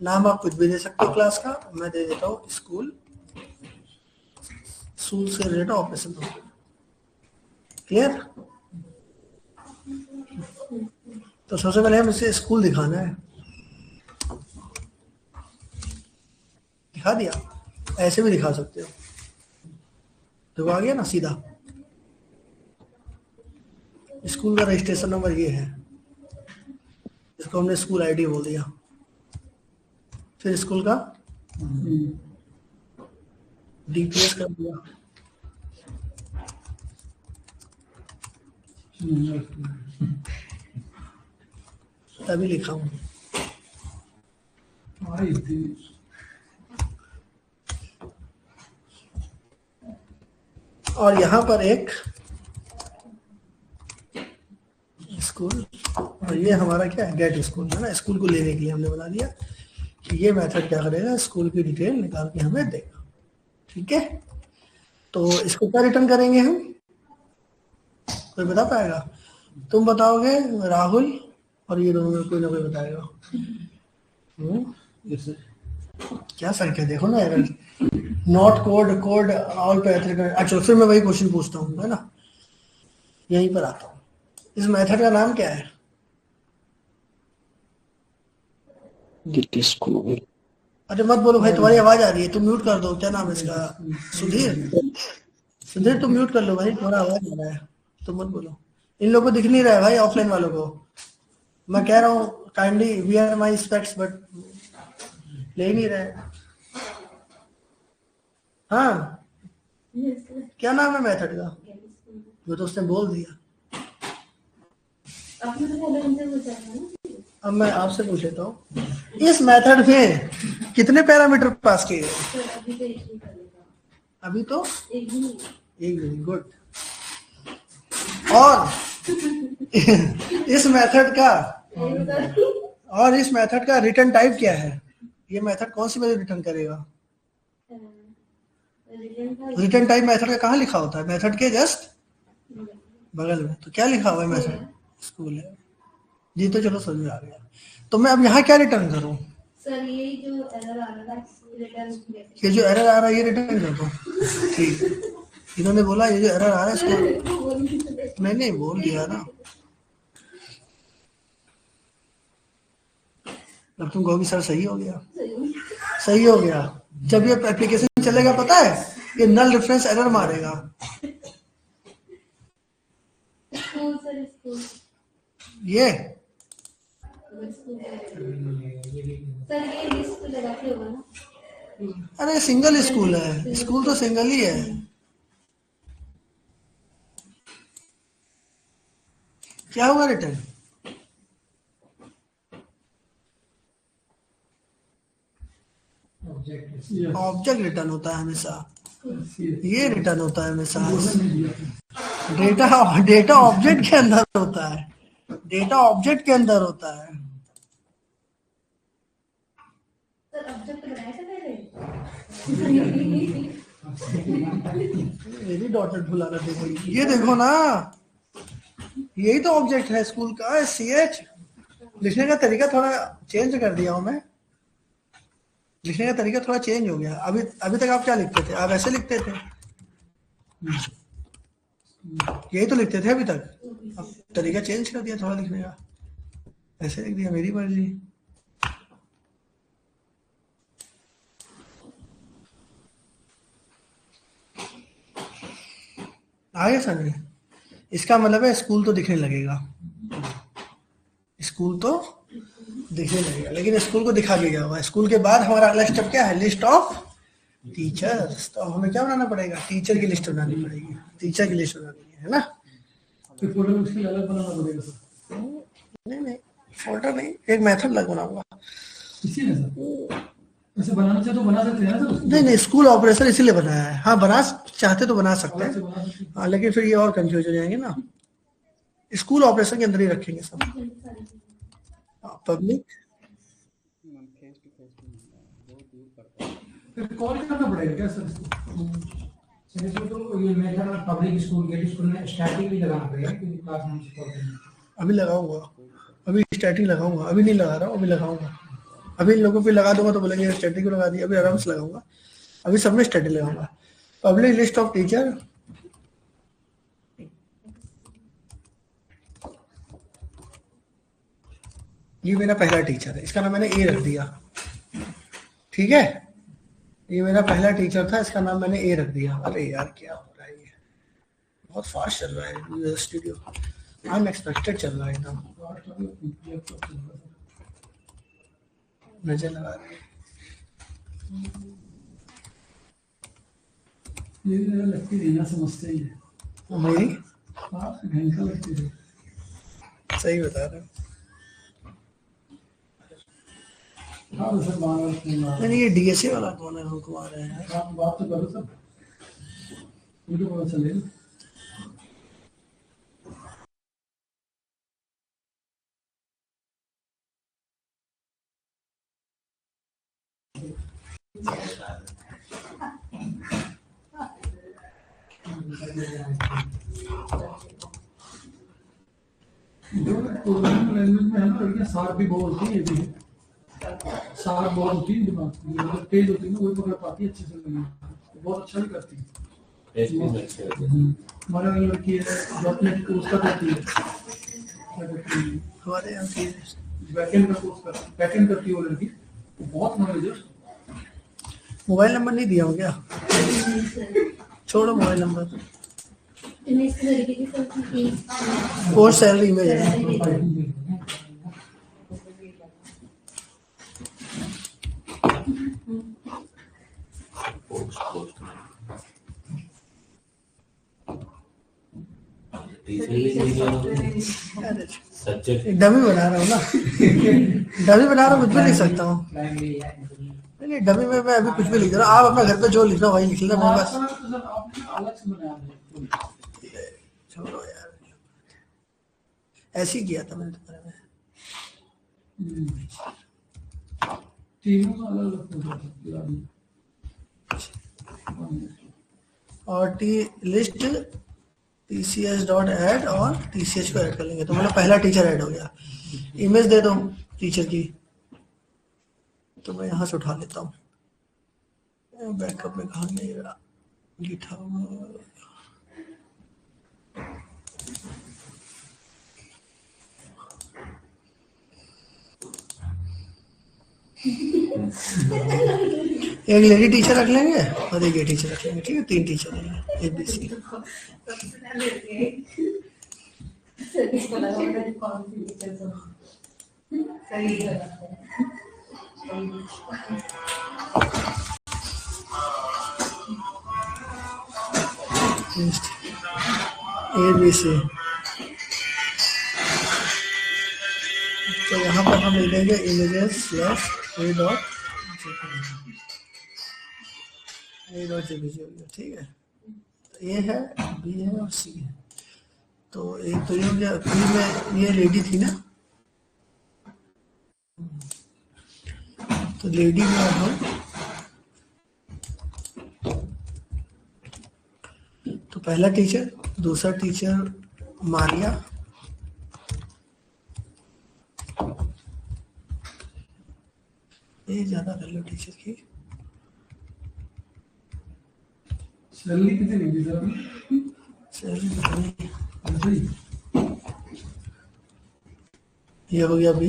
नाम आप कुछ भी दे सकते हो क्लास का, मैं दे देता हूँ स्कूल, स्कूल से रिलेटेड ऑपरेशन। क्लियर? तो सबसे पहले हम इसे स्कूल दिखाना है, दिखा दिया, ऐसे भी दिखा सकते हो। तो आ गया ना सीधा। स्कूल का रजिस्ट्रेशन नंबर ये है, इसको हमने स्कूल आईडी बोल दिया। फिर स्कूल का DPS कर दिया, तभी लिखा हूँ। और यहाँ पर एक स्कूल, और ये हमारा क्या है, गेट स्कूल है ना। स्कूल को लेने के लिए हमने बना दिया कि ये मेथड क्या करेगा, स्कूल की डिटेल निकाल के हमें देगा। ठीक है, तो इसको क्या रिटर्न करेंगे हम, कोई बता पाएगा? तुम बताओगे राहुल और ये दोनों में कोई ना कोई बताएगा। क्या सर क्या देखो ना error, not code code all पैथर। अच्छा फिर मैं वही क्वेश्चन पूछता हूँ, है ना, यहीं पर आता हूँ। इस मेथड का नाम क्या है? Git school. अरे मत बोलो भाई, तुम्हारी आवाज आ रही है, तुम म्यूट कर दो। क्या नाम है इसका? सुधीर, सुधीर तुम म्यूट कर लो भाई, तुम्हारा आवाज आ रहा है, तुम मत बोलो। इन लोगों को दिख नहीं रहा है भाई, ऑफलाइन वालों को मैं कह रहा हूँ काइंडली वियर माई स्पेक्ट्स, बट ले ही नहीं रहे। हाँ क्या नाम है मेथड का? वो तो उसने बोल दिया। आपने तो पहले उनसे पूछा था ना। अब मैं आपसे पूछ लेता हूँ, इस मेथड में कितने पैरामीटर पास किए गए? सर अभी तो एक ही करेगा। अभी तो एक ही। एक मिनट, गुड। और इस मेथड का रिटर्न टाइप क्या है? ये मेथड कौन सी वैल्यू रिटर्न करेगा? रिटर्न टाइप मेथड का कहाँ लिखा होता है? मेथड के जस्ट बगल में। तो क्या लिखा हुआ है? मेथड स्कूल है जी। तो चलो समझ में आ गया। तो मैं अब यहाँ क्या रिटर्न करूँ? सर ये जो एरर आ रहा है रिटर्न, ये जो एरर आ रहा है ये रिटर्न कर दो। ठीक है, इन्होंने बोला ये जो एरर आ रहा है इसको, नहीं बोल दिया ना। अब तुम कहोगे सर सही हो गया, सही हो गया। जब ये एप्लीकेशन चलेगा पता है ये नल रेफरेंस एरर मारेगा। स्कूल सर स्कूल ये सर ये लिस्ट लगा के होगा ना। अरे सिंगल स्कूल है, स्कूल तो सिंगल ही है। क्या हुआ रिटर्न? ऑब्जेक्ट रिटर्न होता है हमेशा, ये रिटर्न होता है हमेशा। डेटा ऑब्जेक्ट के अंदर होता है, डेटा ऑब्जेक्ट के अंदर होता है। सर ऑब्जेक्ट बनाया था पहले। मेरी डॉटर भुलाना देखो, ये देखो ना, यही तो ऑब्जेक्ट है स्कूल का। CH लिखने का तरीका थोड़ा चेंज कर दिया हूं मैं, लिखने का तरीका थोड़ा चेंज हो गया। अभी तक आप क्या लिखते थे? आप ऐसे लिखते थे, यही तो लिखते थे अभी तक। अब तरीका चेंज कर दिया थोड़ा लिखने का, ऐसे लिख दिया, मेरी मर्जी। आगे समझे? इसका मतलब है स्कूल तो दिखने लगेगा, स्कूल तो दिखने लगेगा, लेकिन स्कूल को दिखा के क्या हुआ? स्कूल के बाद हमारा अगला स्टेप क्या है? List of teachers. तो हमें क्या बनाना पड़ेगा? टीचर की लिस्ट बनानी पड़ेगी, टीचर की लिस्ट बनानी है ना। फिर फोल्डर उसकी अलग बनाना पड़ेगा सर? नहीं फोल्डर नहीं, एक मेथड अलग बनाऊंगा। इसीलिए सर वैसे बनाना चाहे तो बना सकते हैं ना सर? नहीं स्कूल ऑपरेशन इसीलिए बनाया है। हाँ बना चाहते तो बना सकते हैं, हाँ, लेकिन फिर ये और कंफ्यूज हो जाएंगे ना। स्कूल ऑपरेशन के अंदर ही रखेंगे सब। पब्लिक फिर कॉल करना पड़ेगा क्या सर इसको? तो ये method public school get school में स्टैटिक भी लगाना पड़ेगा क्योंकि क्लास में सपोर्ट करना। अभी लगाऊंगा, अभी स्टैटिक लगाऊंगा, अभी नहीं लगा रहा हूँ, अभी लगाऊंगा। अभी इन लोगों पे लगा दूंगा तो बोलेंगे स्टैटिक लगा दिया, अभी आराम से लगाऊंगा। अभी सब में स्टैटिक लगाऊंगा। पब्लिक लिस्ट ऑफ टीचर, ये मेरा पहला टीचर है, इसका नाम मैंने ए रख दिया। ठीक है, ये मेरा पहला टीचर था, इसका नाम मैंने ए रख दिया। अरे यार क्या हो रहा है, ये बहुत फास्ट चल रहा है स्टूडियो, अनएक्सपेक्टेड चल रहा है एकदम। नजर लगा रहे ये लगती है ना, समझते ही है मेरी, घंटा लगती है। सही बता रहे हो। हाँ तो सर बार नहीं ये DSA वाला कौन है हमको आ रहे हैं? आप बात तो करो सर, मुझे पता चलेगा। जो प्रोग्रामिंग लैंग्वेज में है ना, लड़कियां सार भी बहुत होती है, ये भी है। सार बहुत होती है दिमाग की, मतलब तेज होती है ना, वही पकड़ पाती है अच्छे से लड़कियां, तो बहुत अच्छा भी करती है। हमारे यहाँ लड़की है डॉटनेट कोर्स कर करती है, हमारे यहाँ की बैकएंड का कोर्स कर, बैकएंड करती है वो लड़की, बहुत नॉलेज है उसको। मोबाइल नंबर नहीं दिया हो क्या? छोड़ो मोबाइल नंबर। इस तरीके की सब फीस और सैलरी में है। डमी बना रहा हूँ ना, डमी बना रहा हूँ, कुछ भी लिख सकता हूँ। नहीं, डमी में मैं अभी कुछ भी लिख रहा हूँ, आप अपना घर पे जो लिख रहा हो वही लिख लेना मेरे पास। छोड़ो यार, ऐसे ही किया था मैंने तुम्हारे में। और T list TCS dot add और TCS को ऐड कर लेंगे, तो मतलब पहला टीचर ऐड हो गया। इमेज दे दो टीचर की, तो मैं यहाँ से उठा लेता हूँ। बैकअप में कहाँ नहीं रहा, GitHub। एक लेडी टीचर रख लेंगे और एक ये टीचर रख लेंगे, ठीक है? 3 टीचर लेंगे ABC। ABC, तो यहाँ पर हम लिख देंगे images/a.jpg हो गया, ठीक है? तो A है, B है और C है। तो एक तो ये हो गया, B में ये लेडी थी ना, तो लेडी में अब हम, तो पहला टीचर, दूसरा टीचर मारिया, ये ज्यादा कर लो टीचर की। सैलरी कितनी मिली सर? सैलरी ये हो गया B।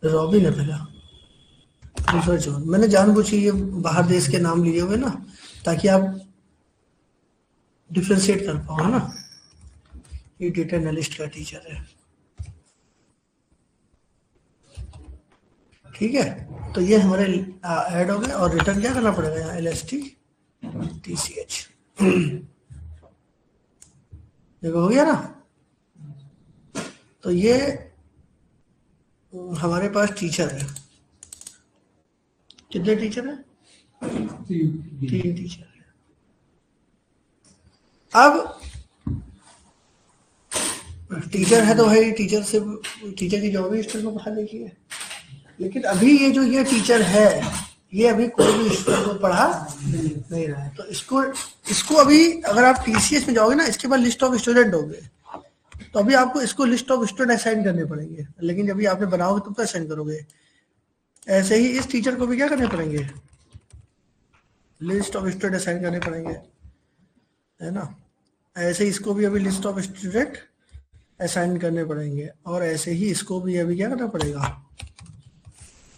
रॉबिन है पहला, दूसरा जॉन। मैंने जानबूझ के ये बाहर देश के नाम लिए हुए ना, ताकि आप डिफ्रेंशिएट कर पाओ, है ना? ये डेटा एनालिस्ट का टीचर है, ठीक है? तो ये हमारे ऐड हो गए, और रिटर्न क्या करना पड़ेगा यहाँ, LST/TCH। देखो हो गया ना? तो ये हमारे पास टीचर है, कितने टीचर है? 3 टीचर है। अब टीचर है तो भाई टीचर से, टीचर की जॉब ही स्टूडेंट को पढ़ा देखी है, लेकिन अभी ये जो ये टीचर है, ये अभी कोई भी स्टूडेंट को पढ़ा नहीं रहा है। तो इसको अभी अगर आप TCS में जाओगे ना, इसके बाद लिस्ट ऑफ स्टूडेंट होंगे, तो अभी आपको इसको लिस्ट ऑफ स्टूडेंट असाइन करने पड़ेंगे, लेकिन जब भी आपने बनाओगे तब तो असाइन करोगे। ऐसे ही इस टीचर को भी क्या करने पड़ेंगे, लिस्ट ऑफ स्टूडेंट असाइन करने पड़ेंगे, है ना? ऐसे ही इसको भी अभी लिस्ट ऑफ स्टूडेंट असाइन करने पड़ेंगे, और ऐसे ही इसको भी अभी क्या करना पड़ेगा,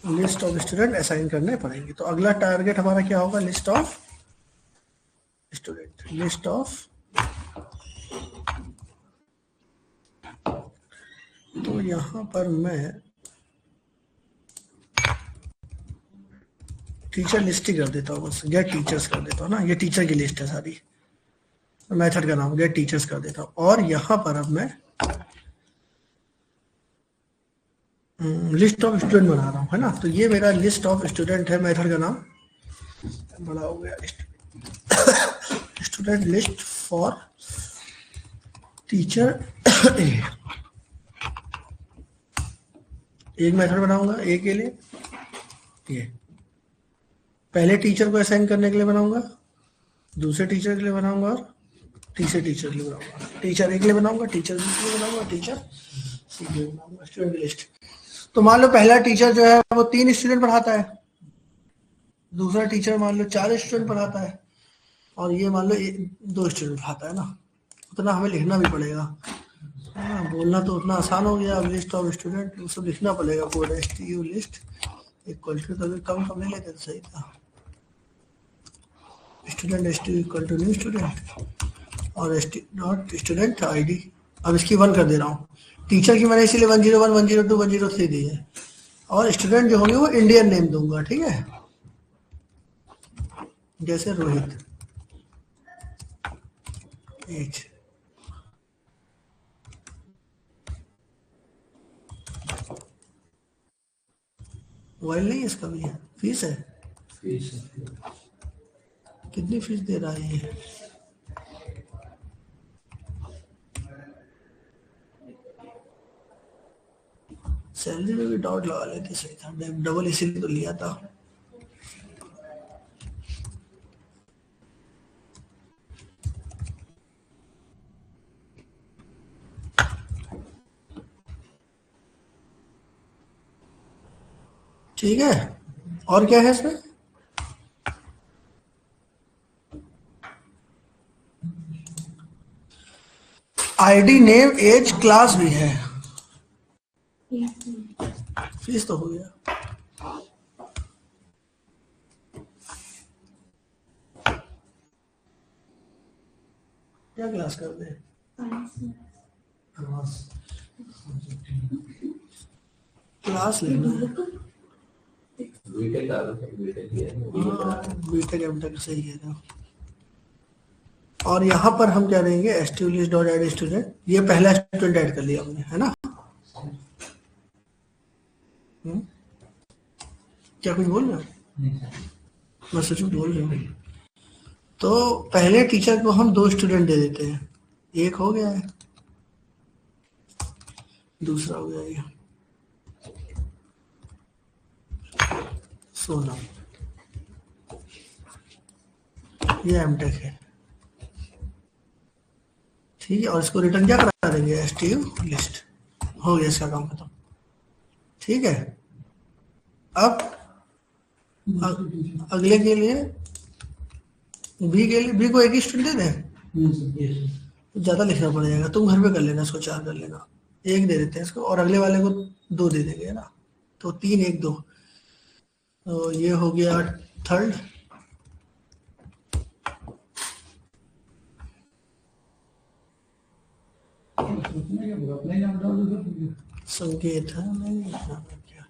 लिस्ट ऑफ स्टूडेंट असाइन करने पड़ेंगे। तो अगला टारगेट हमारा क्या होगा, list of student, list of. तो यहाँ पर मैं टीचर लिस्ट ही कर देता हूँ, बस गेट टीचर्स कर देता हूँ ना, ये टीचर की लिस्ट है सारी, मेथड का नाम गेट टीचर्स कर देता हूँ। और यहाँ पर अब मैं लिस्ट ऑफ स्टूडेंट बना रहा हूँ, है ना? तो ये मेरा लिस्ट ऑफ स्टूडेंट है, मेथड का नाम बड़ा हो गया, student list for teacher A। एक मेथड बनाऊंगा A के लिए, ये पहले टीचर को असाइन करने के लिए बनाऊंगा, दूसरे टीचर के लिए बनाऊंगा और तीसरे टीचर के लिए बनाऊंगा। टीचर एक के लिए बनाऊंगा, टीचर बी के लिए बनाऊंगा, टीचर सी के लिए बनाऊंगा। Student list. तो मान लो पहला टीचर जो है वो 3 स्टूडेंट पढ़ाता है, दूसरा टीचर मान लो 4 स्टूडेंट पढ़ाता है, और ये मान लो 2 स्टूडेंट पढ़ाता है ना। उतना हमें लिखना भी पड़ेगा। हाँ, बोलना तो उतना आसान हो गया। अब लिस्ट ऑफ स्टूडेंट वो सब लिखना पड़ेगा पूरा। STU लिस्ट इक्वल टू, कभी कम कम नहीं लेते तो सही था। Student STU equal to new student और नॉट स्टूडेंट ID। अब इसकी 1 कर दे रहा हूँ। टीचर की मैंने इसीलिए 101, 102, 103 दी है, और स्टूडेंट जो होंगे वो इंडियन नेम दूंगा, ठीक है। जैसे रोहित एज। मोबाइल नहीं है इसका भी है, फीस है। कितनी फीस दे रहा है ये? सैलरी में भी डॉट लगा लेते सही था, डबल इसीलिए तो लिया था। ठीक है, और क्या है इसमें? ID नेम एज क्लास भी है। फीस तो हो गया। क्या क्लास कर दे? क्लास लेना है। बीटेक एमटेक सही है ना। और यहाँ पर हम क्या देंगे? STU list dot add student. ये पहला स्टूडेंट ऐड कर लिया हमने, है ना। क्या कुछ बोल रहे हो? मैं सच में बोल रही हूँ। तो पहले टीचर को हम 2 स्टूडेंट दे देते हैं। एक हो गया है, दूसरा हो गया ये सोना, ये एमटेक है, ठीक है। और इसको रिटर्न क्या करा देंगे? STU list. हो गया इसका काम खत्म, ठीक है। अब अगले के लिए बी के लिए, बी को एक ही स्टूडेंट दे दें, ज्यादा लिखना पड़ जाएगा। तुम घर पे कर लेना, इसको 4 कर लेना। 1 दे देते हैं इसको, और अगले वाले को 2 दे देंगे, है ना। तो 3 1 2, तो ये हो गया थर्ड। संकेत है नहीं, क्या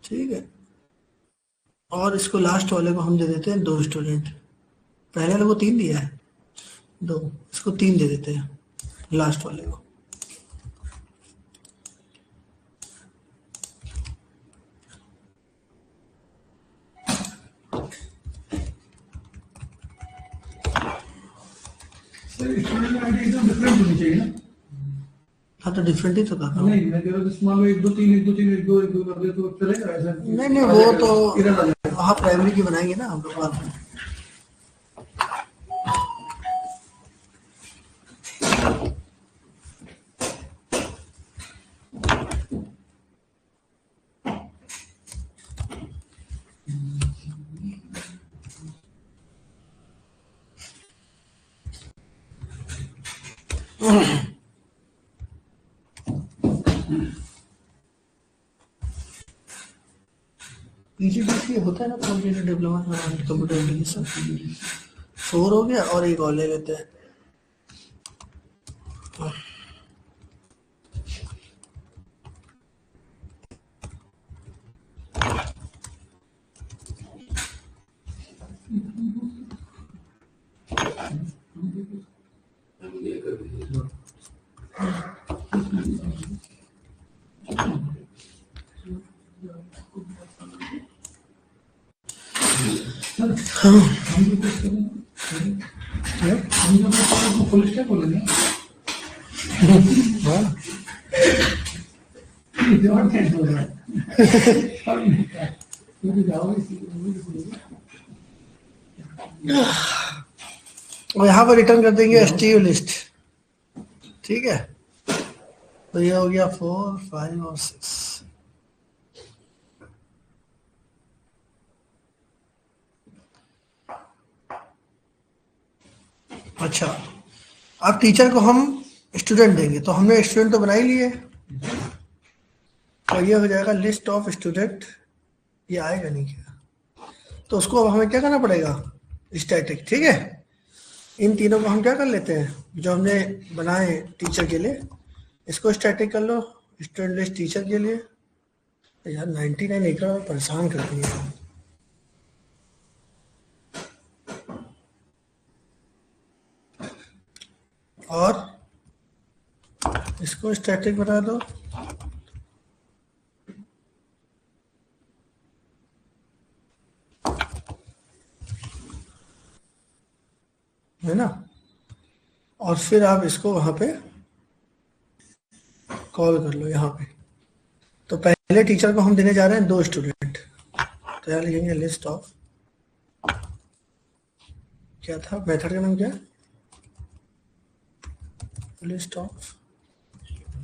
ठीक है। और इसको लास्ट वाले को हम दे देते हैं 2 स्टूडेंट। पहले वाले को 3 दिया है, 2, इसको 3 दे देते हैं लास्ट वाले को। स्टूडेंट आईडी एकदम डिफरेंट होनी चाहिए ना। हाँ तो डिफरेंट ही तो था। नहीं मैं कह रहा हूँ मान लो 1 2 3 1 2 3 1 2 1 2 कर दे तो चलेगा ऐसा? नहीं वो तो हाँ प्राइमरी की बनाएंगे ना हम लोग बाद में। PGDC होता है ना, कंप्यूटर डेवलपमेंट कंप्यूटर एप्लीकेशन। 4 हो गया, और एक और ले लेते हैं। हम लोग को फुल स्टैक बोलेंगे। हाँ ये और क्या बोल रहा है? ये भी जाओ इसी और यहाँ पर रिटर्न कर देंगे STU लिस्ट। ठीक है, तो ये हो गया 4, 5 और 6। अच्छा, अब टीचर को हम स्टूडेंट देंगे, तो हमने स्टूडेंट तो बना ही लिए, तो ये हो जाएगा लिस्ट ऑफ स्टूडेंट। ये आएगा नहीं क्या, तो उसको अब हमें क्या करना पड़ेगा, स्टैटिक। ठीक है, इन तीनों को हम क्या कर लेते हैं, जो हमने बनाए टीचर के लिए, इसको स्टैटिक कर लो। स्टूडेंट लिस्ट टीचर के लिए यार 99 एकड़ परेशान कर दिए। और इसको स्टैटिक बना दो। है ना, और फिर आप इसको वहां पे कॉल कर लो यहाँ पे। तो पहले टीचर को हम देने जा रहे हैं 2 स्टूडेंट, तो यहाँ लिखेंगे लिस्ट ऑफ, क्या था मेथड का नाम, क्या लिस्ट ऑफ,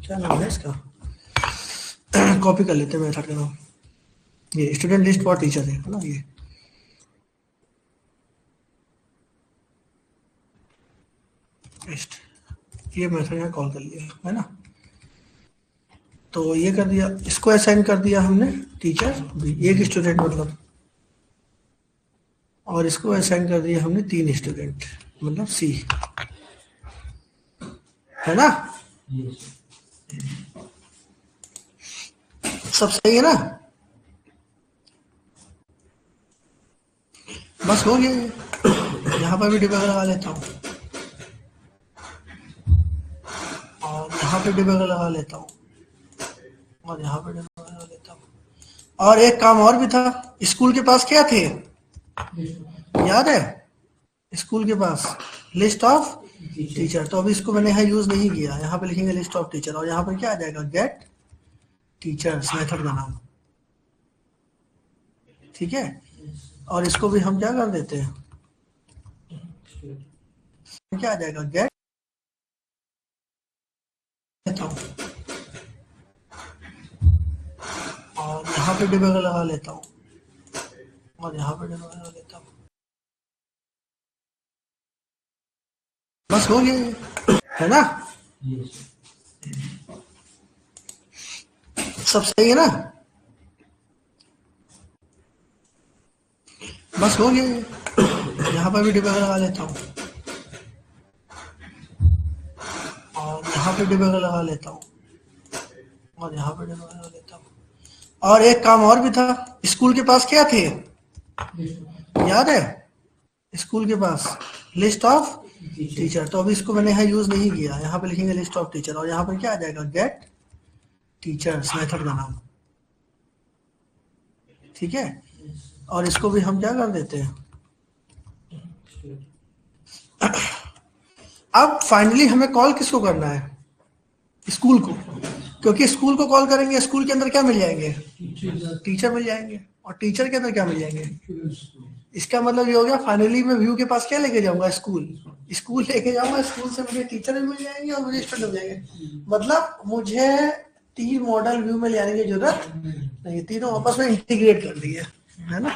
क्या नाम है इसका, कॉपी कर लेते हैं मेथड का नाम। ये स्टूडेंट लिस्ट फॉर टीचर है ना, ये ये मेथड यहाँ कॉल कर लिया है ना। तो ये कर दिया, इसको असाइन कर दिया हमने टीचर एक स्टूडेंट मतलब, और इसको असाइन कर दिया हमने 3 स्टूडेंट मतलब C, है ना। सब सही है ना, बस हो गया। यहाँ पर भी डिबगर लगा लेता हूँ, और यहाँ पे डिबगर लगा लेता हूँ, और यहाँ पे डिबगर लगा लेता हूँ। और एक काम और भी था, स्कूल के पास क्या थे याद है, स्कूल के पास लिस्ट ऑफ टीचर, तो अभी इसको मैंने यहाँ यूज नहीं किया। यहाँ पे लिखेंगे लिस्ट ऑफ टीचर, और यहाँ पर क्या आ जाएगा, गेट टीचर्स मेथड का नाम। ठीक है, और इसको भी हम क्या कर देते हैं, क्या आ जाएगा, गेट, और यहाँ पे डिबगर लगा लेता हूँ, और यहाँ पे डिबगर लगा लेता हूँ, बस हो गया, है ना। सब सही है ना, बस हो गया। यहाँ पर भी डिबगर लगा लेता हूँ, और यहाँ पे डिबगर लगा लेता हूँ, और यहाँ पे डिबगर लगा लेता हूँ। और एक काम और भी था, स्कूल के पास क्या थे याद है, स्कूल के पास लिस्ट ऑफ टीचर, तो अभी इसको मैंने यहाँ यूज नहीं किया। यहाँ पे लिखेंगे लिस्ट ऑफ टीचर, और यहाँ पर क्या आ जाएगा, गेट टीचर्स मेथड का नाम। ठीक है, और इसको भी हम क्या कर देते हैं। अब फाइनली हमें कॉल किसको करना है, स्कूल को, क्योंकि स्कूल को कॉल करेंगे, स्कूल के अंदर क्या मिल जाएंगे, टीचर मिल जाएंगे, और टीचर के अंदर क्या मिल जाएंगे। इसका मतलब ये हो गया, फाइनली मैं व्यू के पास क्या लेके जाऊंगा, स्कूल लेके जाऊंगा, स्कूल से मुझे टीचर भी मिल जाएंगे और मुझे स्टूडेंट मिल जाएंगे। मतलब मुझे 3 मॉडल व्यू में ले आने की जरूरत नहीं, तीनों आपस में इंटीग्रेट कर दिए, है ना।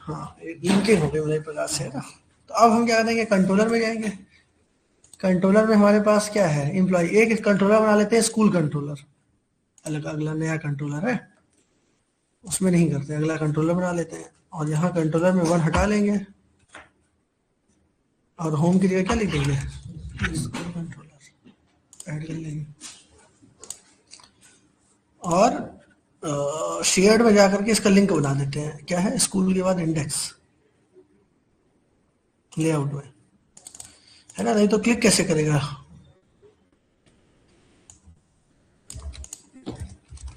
हाँ, लिंकिंग हो गई मेरे प्रकार से, है ना। तो अब हम क्या करेंगे, कंट्रोलर में जाएंगे। कंट्रोलर में हमारे पास क्या है, एम्प्लॉय, एक कंट्रोलर बना लेते हैं, स्कूल कंट्रोलर, अलग अगला नया कंट्रोलर है, उसमें नहीं करते, अगला कंट्रोलर बना लेते हैं। और यहाँ कंट्रोलर में 1 हटा लेंगे, और होम की जगह क्या लिख देंगे, स्कूल कंट्रोलर ऐड कर लेंगे। और शेयर्ड में जाकर के इसका लिंक बना देते हैं, क्या है, स्कूल के बाद इंडेक्स लेआउट में, है ना। नहीं तो क्लिक कैसे करेगा,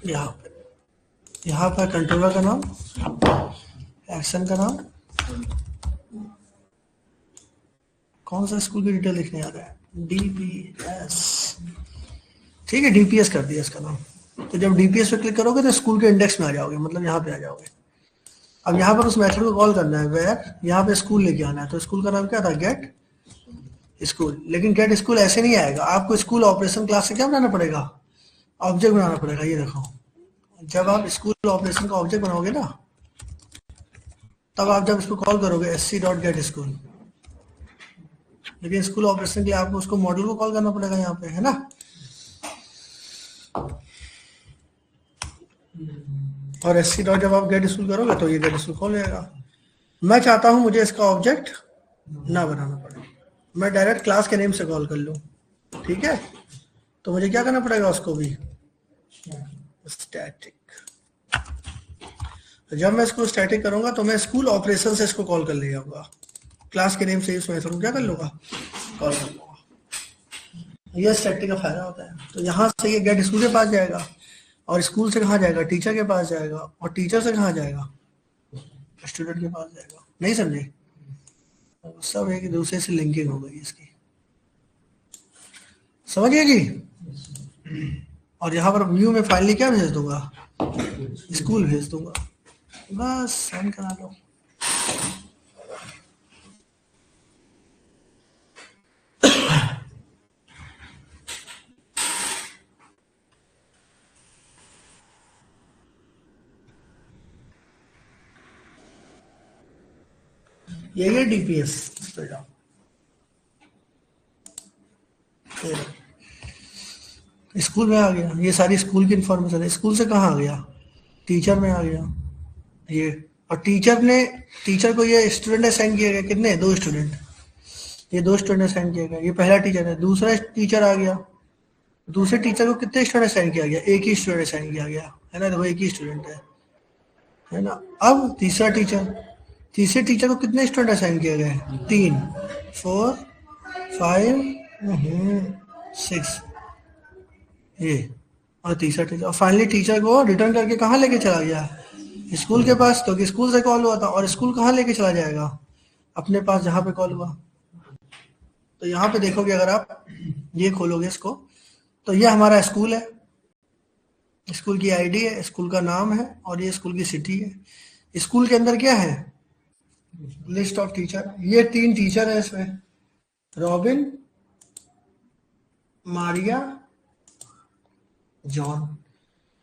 यहाँ पर कंट्रोलर का नाम, एक्शन का नाम, कौन सा स्कूल की डिटेल लिखने आ रहा है? DPS, ठीक है, DPS कर दिया इसका नाम। तो जब DPS पे क्लिक करोगे तो स्कूल के इंडेक्स में आ जाओगे, मतलब यहाँ पे आ जाओगे। अब यहाँ पर उस मेथड को कॉल करना है, वेयर यहाँ पे स्कूल लेके आना है। तो स्कूल का नाम क्या था? Get school. लेकिन गेट स्कूल ऐसे नहीं आएगा, आपको स्कूल ऑपरेशन क्लास से क्या बनाना पड़ेगा? ऑब्जेक्ट बनाना पड़ेगा। ये देखो, जब आप स्कूल ऑपरेशन का ऑब्जेक्ट बनाओगे ना, तब आप जब इसको कॉल करोगे sc.getSchool, लेकिन स्कूल ऑपरेशन के लिए आपको उसको मॉड्यूल को कॉल करना पड़ेगा यहाँ पे, है ना। और sc डॉट जब आप गेट स्कूल करोगे तो ये गेट स्कूल कॉल जाएगा। मैं चाहता हूं मुझे इसका ऑब्जेक्ट ना बनाना पड़े, मैं डायरेक्ट क्लास के नेम से कॉल कर लूं, ठीक है। तो मुझे क्या करना पड़ेगा? उसको भी स्टैटिक। तो जब मैं इसको स्टैटिक करूंगा तो मैं स्कूल ऑपरेशन से इसको कॉल कर ले जाऊंगा, क्लास के नेम से इस मेथड को क्या कर लूंगा? कॉल कर लूंगा। ये स्टैटिक का फायदा होता है। तो यहाँ से ये गेट स्कूल के पास जाएगा, और स्कूल से कहाँ जाएगा? टीचर के पास जाएगा, और टीचर से कहाँ जाएगा? स्टूडेंट के पास जाएगा। नहीं समझे? सब एक दूसरे से लिंकिंग हो गई इसकी, समझिएगी। और यहाँ पर व्यू में फाइनली क्या भेज दूंगा? स्कूल भेज दूंगा, बस सेंड करा दो। ये DPS पे जाओ, स्कूल में आ गया। ये सारी स्कूल की इंफॉर्मेशन है। स्कूल से कहाँ आ गया? टीचर में आ गया ये। और टीचर को ये स्टूडेंट असाइन किया गया, कितने? 2 स्टूडेंट। ये 2 स्टूडेंट असाइन किया गया, ये पहला टीचर है। दूसरा टीचर आ गया, दूसरे टीचर को कितने स्टूडेंट असाइन किया गया? 1 ही स्टूडेंट असाइन किया गया, है ना। देखो 1 ही स्टूडेंट है ना। अब तीसरा टीचर, तीसरे टीचर को कितने स्टूडेंट असाइन किए गए? 3, 4, 5, 6, ये। और तीसरा टीचर, और फाइनली टीचर को रिटर्न करके कहाँ लेके चला गया? स्कूल के पास, क्योंकि स्कूल से कॉल हुआ था। और स्कूल कहाँ लेके चला जाएगा? अपने पास, जहाँ पे कॉल हुआ। तो यहाँ पे देखोगे, अगर आप ये खोलोगे इसको, तो ये हमारा स्कूल है, स्कूल की ID है, स्कूल का नाम है, और ये स्कूल की सिटी है। स्कूल के अंदर क्या है? List of teacher. ये 3 टीचर है इसमें, रॉबिन, मारिया, जॉन।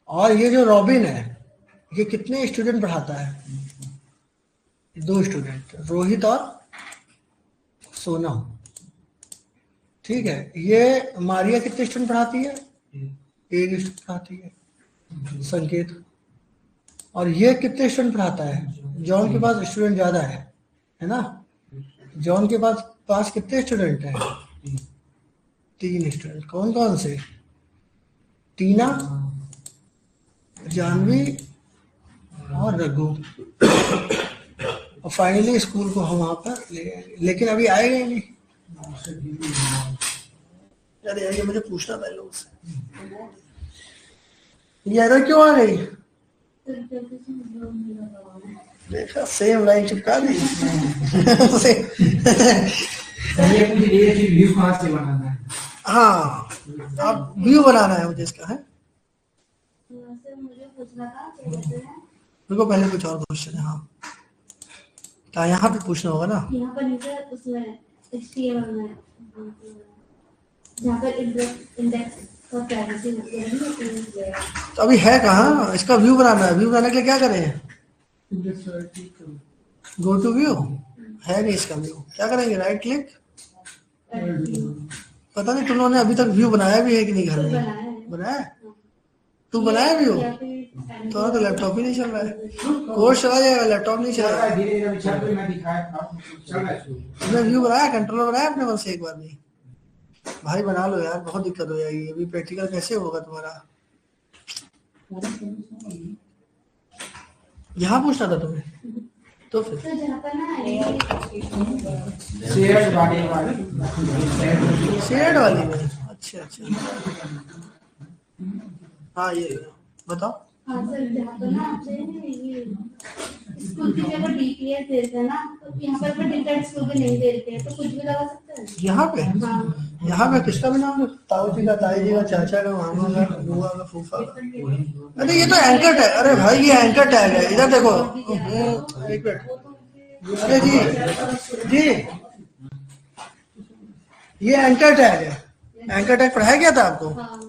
और ये जो रॉबिन है, ये कितने स्टूडेंट पढ़ाता है? 2 स्टूडेंट, रोहित और सोनम, ठीक है। ये मारिया कितने स्टूडेंट पढ़ाती है? 1 स्टूडेंट पढ़ाती है, संकेत। और ये कितने स्टूडेंट पढ़ाता है? जॉन के पास स्टूडेंट ज्यादा है ना। जॉन के पास कितने स्टूडेंट हैं? 3 स्टूडेंट। कौन कौन से? टीना, जानवी और रघु। और फाइनली स्कूल को हम वहां पर ले आएंगे, लेकिन अभी आएगा ही नहीं। अरे ये मुझे पूछना था लोगों से, ये एरर क्यों आ गई? देखा, सेम लाइन चिपका दी। व्यू कहाँ से बनाना है? हाँ, आप व्यू बनाना है मुझे इसका, है। रुको, पहले कुछ और क्वेश्चन है। हाँ, क्या यहाँ पे पूछना होगा ना? यहाँ पर नीचे उसमें HTML में जहाँ पर इंडेक्स का प्राइवेसी है। तो अभी है कहाँ? इसका व्यू बनाना है। व्यू बनाने के लिए क्या करें? Go to view. है नहीं इसका व्यू, क्या करेंगे? Right click. पता नहीं तुम लोगों ने अभी तक व्यू बनाया भी है कि नहीं? घर में बनाया? तू बनाया व्यू? तो लैपटॉप ही नहीं चल रहा है। कोर्स चला जाएगा, लैपटॉप नहीं चलेगा। तुमने व्यू बनाया, कंट्रोलर बनाया अपने मन से एक बार नहीं? भाई बना लो यार, बहुत दिक्कत हो जाएगी। अभी प्रैक्टिकल कैसे होगा तुम्हारा? यहाँ पूछना था तुम्हें, तो फिर शेयर्ड वाली में। अच्छा, हाँ ये बताओ। हाँ सर, जहाँ पर ना आपसे ये स्कूल की जगह डीपीएस देते हैं ना, तो यहाँ पर डिफरेंट स्कूल के नहीं देते हैं, तो कुछ भी लगा सकते हैं यहाँ पे? हाँ। यहाँ पे किसका भी नाम? ताऊ जी का, ताई जी का, चाचा का, मामा का, बुआ का, फूफा का। अरे ये तो एंकर टैग, अरे भाई ये एंकर टैग है, इधर देखो। एक मिनट, अरे जी ये एंकर टैग है। एंकर टैग पढ़ाया गया था आपको? हाँ।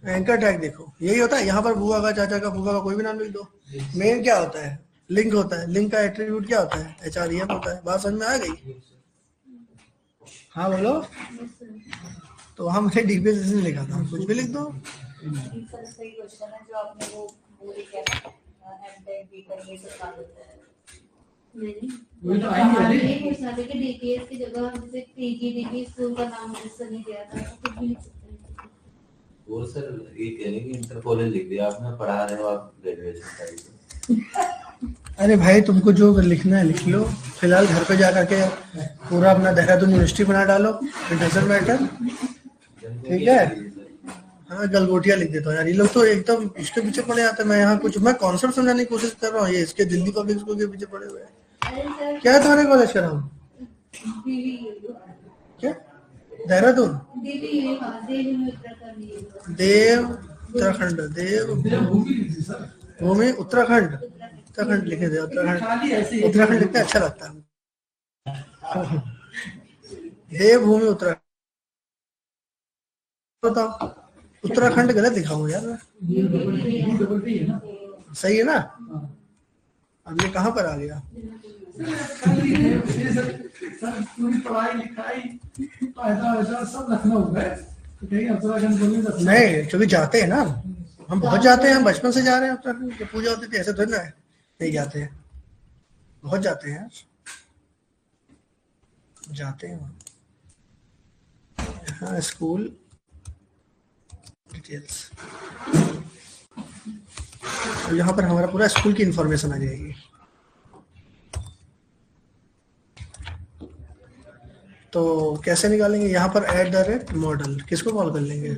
एंकर टैग देखो, यही होता है। यहाँ पर बुआ का, चाचा का, फूफा का कोई भी नाम लिख दो। मेन क्या होता है? लिंक होता है। लिंक का एट्रीब्यूट क्या होता है? HREF होता है। बात समझ में आ गई? हाँ बोलो। तो वहाँ मैंने डीपीएस लिखा था, कुछ भी लिख दो। सर सही क्वेश्चन है जो आपने वो बोले क्या एमटेक बीटेक ये सब कर देते हैं। नहीं वही तो आएंगे वाले। ये पूछना था कि डीपीएस की जगह जैसे पीजीडीपी स्कूल का नाम जैसे नहीं दिया था, तो कुछ भी लिख सकते हैं। वो सर ये कह रहे कि इंटर कॉलेज लिख दिया आपने, पढ़ा रहे हो आप ग्रेजुएशन टाइप। अरे भाई तुमको जो लिखना है लिख लो। फिलहाल घर पे जा करके पूरा अपना देहरादून यूनिवर्सिटी बना डालो, इट डजंट मैटर। ठीक है? हाँ गलगोटिया लिख देता हूँ यार। ये लोग तो एकदम इसके पीछे पड़े आते हैं। मैं यहाँ कुछ मैं कॉन्सेप्ट समझाने की कोशिश कर रहा हूँ, ये इसके दिल्ली पब्लिक स्कूल के पीछे पड़े हुए हैं। अरे सर क्या है तुम्हारे कॉलेज का नाम? क्या? देहरादून? देवी उत्तराखंड। देव भूमि उत्तराखंड। उत्तराखंड लिखे थे। उत्तराखंड, उत्तराखंड लिखते अच्छा लगता है। देवभूमि उत्तराखंड। बताओ उत्तराखंड गलत लिखा हूँ यार। सही है ना? अब ये कहाँ पर आ गया? पूरी पढ़ाई लिखाई पैसा सब लखनऊ है, तो कहीं उत्तराखंड बोलने नहीं, क्योंकि जाते हैं ना हम बहुत जाते हैं। हम बचपन से जा रहे हैं उत्तराखंड। जब पूजा होती थी ऐसे थोड़ी ना है नहीं जाते हैं, बहुत जाते हैं, जाते हैं वहाँ। हाँ स्कूल डिटेल्स, तो यहाँ पर हमारा पूरा स्कूल की इंफॉर्मेशन आ जाएगी। तो कैसे निकालेंगे? यहाँ पर @मॉडल किसको कॉल कर लेंगे?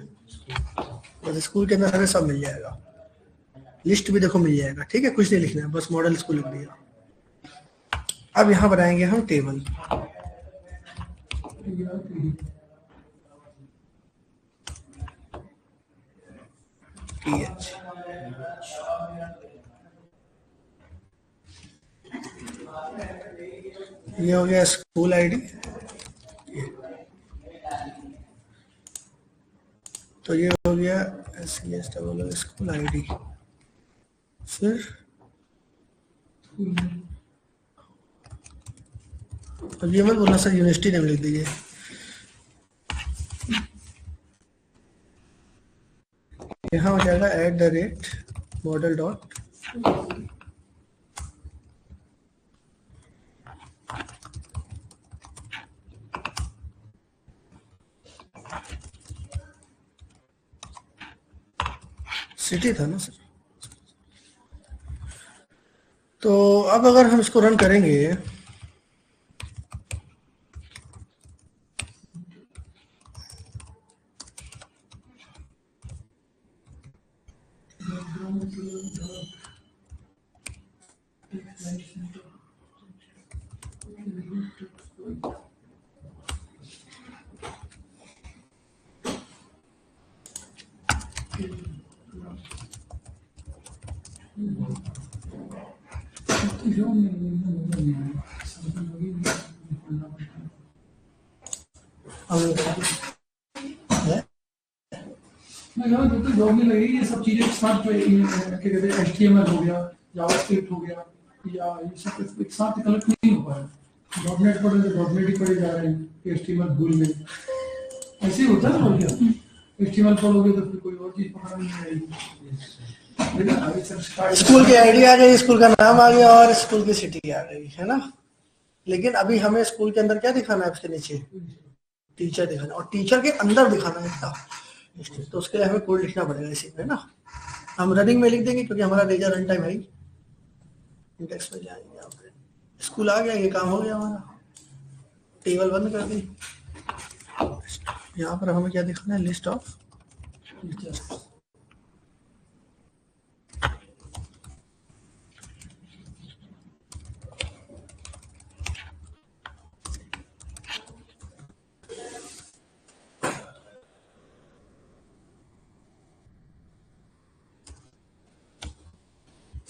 बस स्कूल के अंदर हमें सब मिल जाएगा, लिस्ट भी देखो मिल जाएगा। ठीक है, कुछ नहीं लिखना है, बस मॉडल स्कूल लिख दिया। अब यहाँ बनाएंगे हम टेबल। PH ये हो गया स्कूल आईडी। तो ये हो गया स्कूल आईडी। फिर अब ये मत बोलना सर यूनिवर्सिटी नेम लिख दीजिए। यहाँ हो जाएगा @model. सिटी था ना सर। तो अब अगर हम इसको रन करेंगे तो जॉब नहीं लगेगी, ये सब चीजें साथ क्या कहते हैं HTML हो गया, जावास्क्रिप्ट हो गया, या ये सब एक साथ कलेक्ट नहीं हो पाया। .NET पढ़े तो .NEट ही पढ़े जा रहे हैं, HTML भूल गए। ऐसे ही होता है ना, और क्या HTMल पढ़ोगे तो फिर कोई और चीज पकड़ नहीं आएगी। स्कूल की आईडी आ गई, स्कूल का नाम आ गया और स्कूल की सिटी आ गई, है ना? लेकिन अभी हमें स्कूल के अंदर क्या दिखाना है? उसके नीचे टीचर दिखाना है, और टीचर के अंदर दिखाना है इसका। तो उसके लिए हमें कोड लिखना पड़ेगा इसी में ना। हम रनिंग में लिख देंगे क्योंकि हमारा रेजा रन टाइम है। इंडेक्स में जाएंगे, आप स्कूल आ गया, ये काम हो गया हमारा। टेबल बंद कर दी। यहाँ पर हमें क्या दिखाना है? लिस्ट ऑफ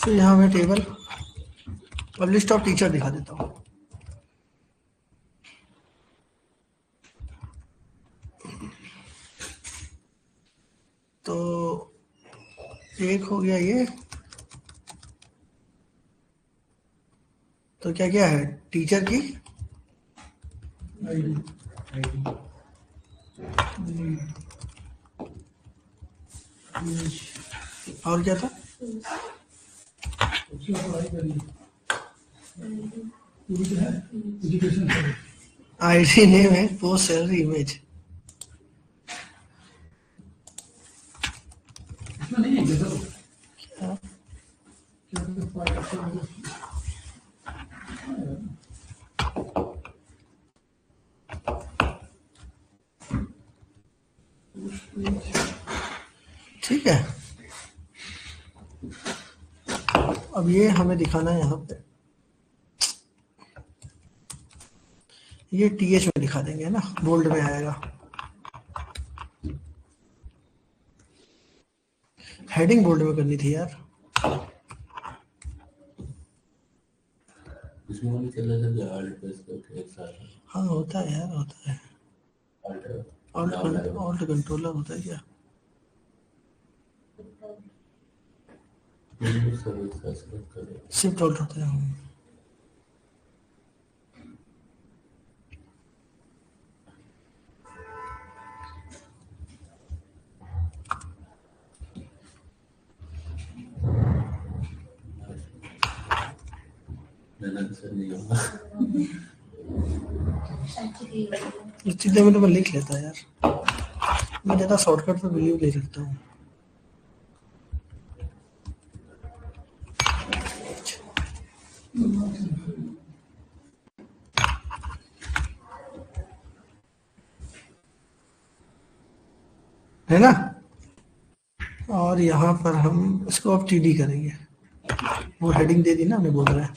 तो यहाँ मैं टेबल अब लिस्ट ऑफ टीचर दिखा देता हूँ। तो एक हो गया ये। तो क्या क्या है टीचर की आईडी और क्या था उसकी पढ़ाई करी पूरी जो है एजुकेशन से आईडी नेम है पोस्ट सैलरी इमेज। इसमें नहीं है जैसा क्या ठीक है। अब ये हमें दिखाना है यहाँ पे, ये टीएच में दिखा देंगे ना, बोल्ड में आएगा। हेडिंग बोल्ड में करनी थी यार। इसमें भी चला जाता है आल्ट प्रेस करके एक साथ। हाँ होता है यार, होता है। ऑल्ट कंट्रोलर होता है क्या? शिफ्ट ऑल्ट होता है। इस चीज़ में तो मैं लिख लेता यार, मैं ज़्यादा शॉर्टकट पे बिलीव नहीं रखता हूँ। है ना। और यहाँ पर हम इसको अब टीडी करेंगे, वो हेडिंग दे दी ना, हमें बोल रहा है।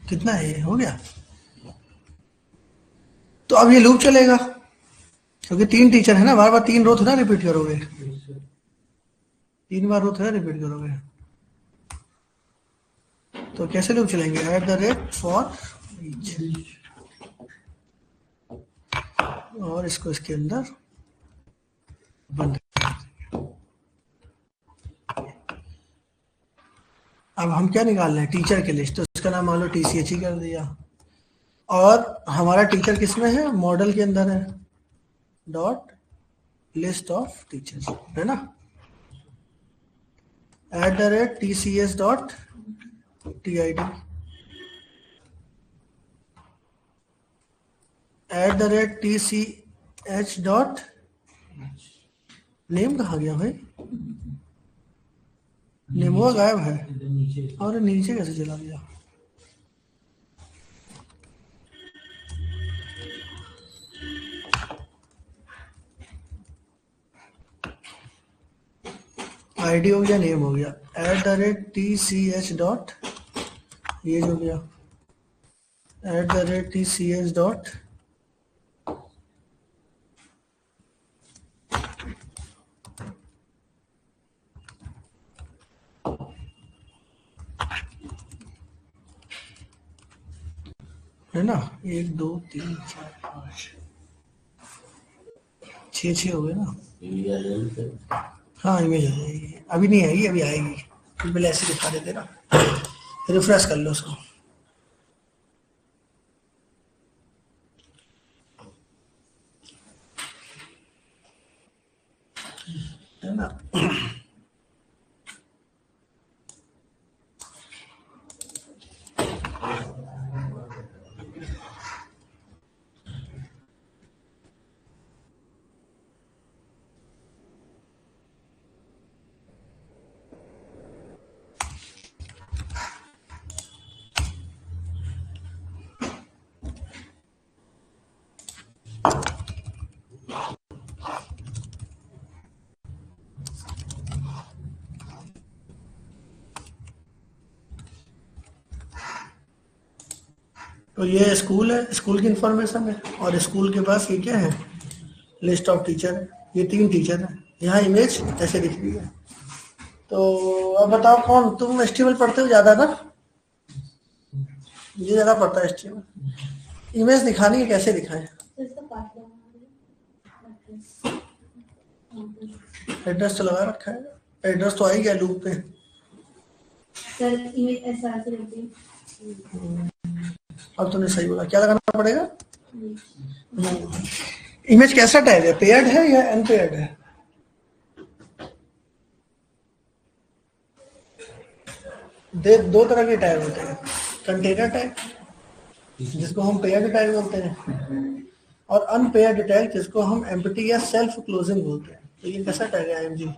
कितना है ये, हो गया। तो अब ये लूप चलेगा क्योंकि 3 टीचर है ना, बार बार 3 रो थोड़ा रिपीट करोगे, 3 बार रो थोड़ा रिपीट करोगे। तो कैसे लूप चलेंगे, at the rate for each, और इसको इसके अंदर बंद। अब हम क्या निकाल रहे हैं, टीचर की लिस्ट। तो इसका नाम मान लो TCH ही कर दिया, और हमारा टीचर किसमें है, मॉडल के अंदर है, डॉट लिस्ट ऑफ टीचर्स, है ना। At the rate TCS dot TID, at the rate TCH dot name कहाँ गया भाई, नेम हुआ गायब है, और नीचे कैसे चला गया। आईडी हो गया, नेम हो गया, at the rate TCH dot, ये जो गया at the rate TCH dot है ना। 1 2 3 4 5 6 हो गए ना। हाँ इमेज आ जाएगी, अभी नहीं आएगी, अभी आएगी, फिर पहले ऐसे दिखा देते ना, रिफ्रेश कर लो उसको, है ना। तो ये स्कूल है, स्कूल की इंफॉर्मेशन है, और स्कूल के पास ये क्या है, लिस्ट ऑफ टीचर है। ये 3 टीचर है, यहाँ इमेज ऐसे दिख रही है। तो अब बताओ कौन, तुम एचटीएमएल पढ़ते हो ज्यादा ना? ये ज्यादा पढ़ता है एचटीएमएल। इमेज दिखानी है, कैसे दिखाएं? एड्रेस तो लगा रखा है, एड्रेस तो आ ही गया लूप पे। सर इमेज ऐसा रहती है। अब तुमने सही बोला, क्या लगाना पड़ेगा? इमेज कैसा टैग है, पेयर्ड है या अनपेयर्ड है? दो तरह के टैग होते हैं, कंटेनर टैग जिसको हम पेयर्ड टैग बोलते हैं, और अनपेयर्ड टैग जिसको हम एम्प्टी या सेल्फ क्लोजिंग बोलते हैं। तो ये कैसा टैग है आईएमजी?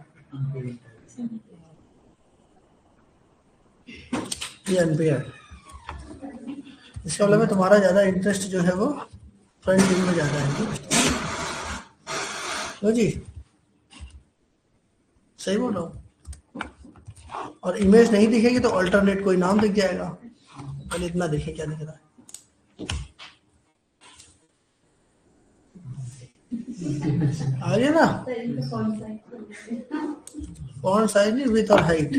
ये अनपेयर्ड। इसका मतलब है तुम्हारा ज्यादा इंटरेस्ट जो है वो फ्रंट एंड में ज्यादा है। लो जी, सही बोल रहा हूँ। और इमेज नहीं दिखेगी तो अल्टरनेट कोई नाम दिख जाएगा। पहले इतना देखें क्या दिख रहा है। आ गया ना? फॉन्ट साइज नहीं, विड्थ और हाइट।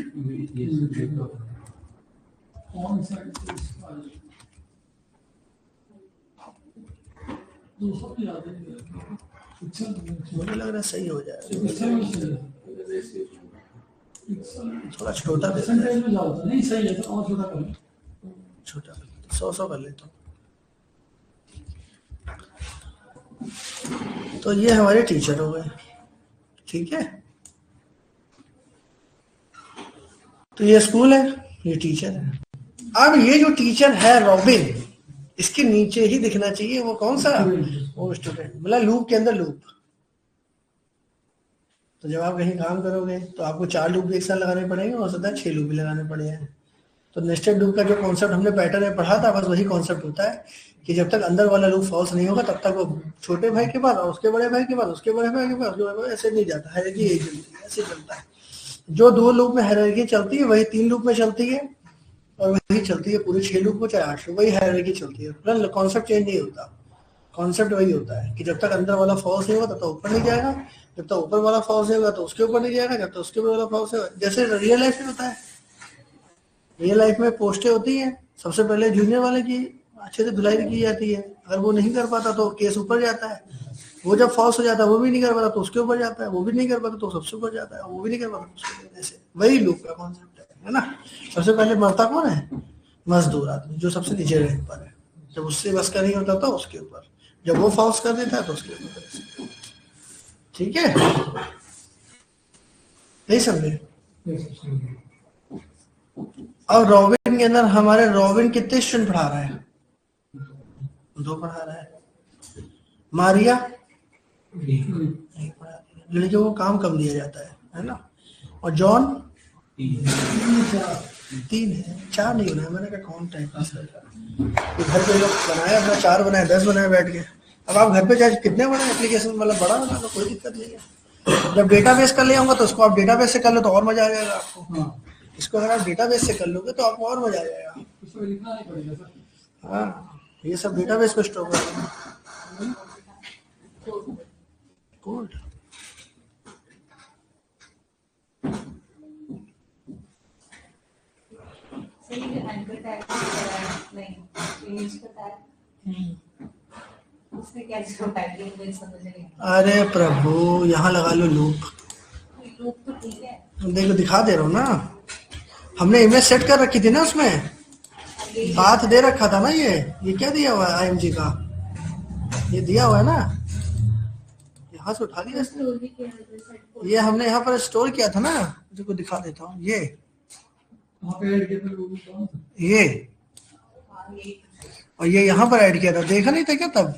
मुझे लग रहा है सही हो जाएगा। थोड़ा छोटा दे, नहीं सही है तो और छोटा कर लो। छोटा 100 कर लेता हूँ। तो ये हमारे टीचर हो गए, ठीक है। तो ये स्कूल है, ये टीचर है। अब ये जो टीचर है रॉबिन, इसके नीचे ही दिखना चाहिए वो कौन सा, वो स्टूडेंट, मतलब लूप के अंदर लूप। तो जब आप कहीं काम करोगे तो आपको 4 लूप एक साथ लगाने पड़ेंगे, हो सकता है 6 लूप भी लगाने पड़े हैं। तो नेस्टेड लूप का जो कॉन्सेप्ट हमने पैटर्न में पढ़ा था, बस वही कॉन्सेप्ट होता है कि जब तक अंदर वाला लूप फॉल्स नहीं होगा तब तक वो छोटे भाई के पास और उसके बड़े भाई के पास, उसके बड़े भाई के पास, उसके बड़े भाई, ऐसे नहीं जाता है। ऐसे चलता है। जो 2 लूप में हायरार्की चलती है वही 3 लूप में चलती है, और वही चलती है पूरे 6 लूप को, चाहे 8 लूप, वही हायरार्की चलती है। कॉन्सेप्ट चेंज नहीं होता। कॉन्सेप्ट वही होता है कि जब तक अंदर वाला फॉल्स नहीं होगा तब तक ऊपर नहीं जाएगा, जब तक ऊपर वाला फॉल्स नहीं होगा तो उसके ऊपर नहीं जाएगा, जब तक उसके ऊपर वाला फॉल्स होगा। जैसे रियल लाइफ में होता है। रियल लाइफ में पोस्टें होती हैं, सबसे पहले जूनियर वाले की अच्छे से धुलाई की जाती है। अगर वो नहीं कर पाता तो केस ऊपर जाता है। वो जब फॉल्स हो जाता है, वो भी नहीं कर पाता तो उसके ऊपर जाता है, वो भी नहीं कर पाता तो सबसे ऊपर जाता है, वो भी नहीं कर पाता तो उसके। ऐसे वही लूप का कॉन्सेप्ट है ना। सबसे पहले मरता कौन है? मजदूर आदमी, जो सबसे नीचे रैंक पर है। जब उससे बस का नहीं होता तो उसके ऊपर, जब वो फॉल्स कर देता है तो उसके ऊपर। ठीक है, नहीं समझे? और रॉबिन के अंदर हमारे रॉबिन कितने स्टूडेंट पढ़ा रहा है? 2 पढ़ा रहा है। मारिया नहीं पढ़ा रही है, लड़कियों को काम कम दिया जाता है ना। और जॉन 3 है, 4 नहीं बनाया मैंने कहा कौन टाइप का। घर पे लोग बनाया अपना 4 बनाए, 10 बनाए बैठ के। अब आप घर पे चाहे कितने बड़े एप्लीकेशन मतलब बड़ा बना तो कोई दिक्कत नहीं है। जब डेटाबेस कर ले आऊंगा तो उसको आप डेटाबेस से कर लो तो और मजा आ जाएगा आपको। इसको अगर आप डेटाबेस से कर लोगे तो आपको और मजा आ जाएगा। लिखना नहीं पड़ेगा सर। हाँ, ये सब डेटाबेस पे स्टोर कर कोड। सही है, एंकर टैग नहीं इमेज का टैग उसने क्या जरूरत है, मुझे समझ नहीं आया। अरे प्रभु, यहाँ लगा लो लूप। लूप तो ठीक है, देखो दिखा दे रहा हूँ ना, हमने इमेज सेट कर रखी थी ना, उसमें बात दे रखा था ना। ये क्या दिया हुआ है आईएमजी का, ये दिया हुआ है ना, यहाँ से उठा लिया इसने। ये हमने यहाँ पर स्टोर किया था ना, देखो दिखा देता हूँ। ये ये और ये यहाँ पर ऐड किया था, देखा नहीं था क्या तब?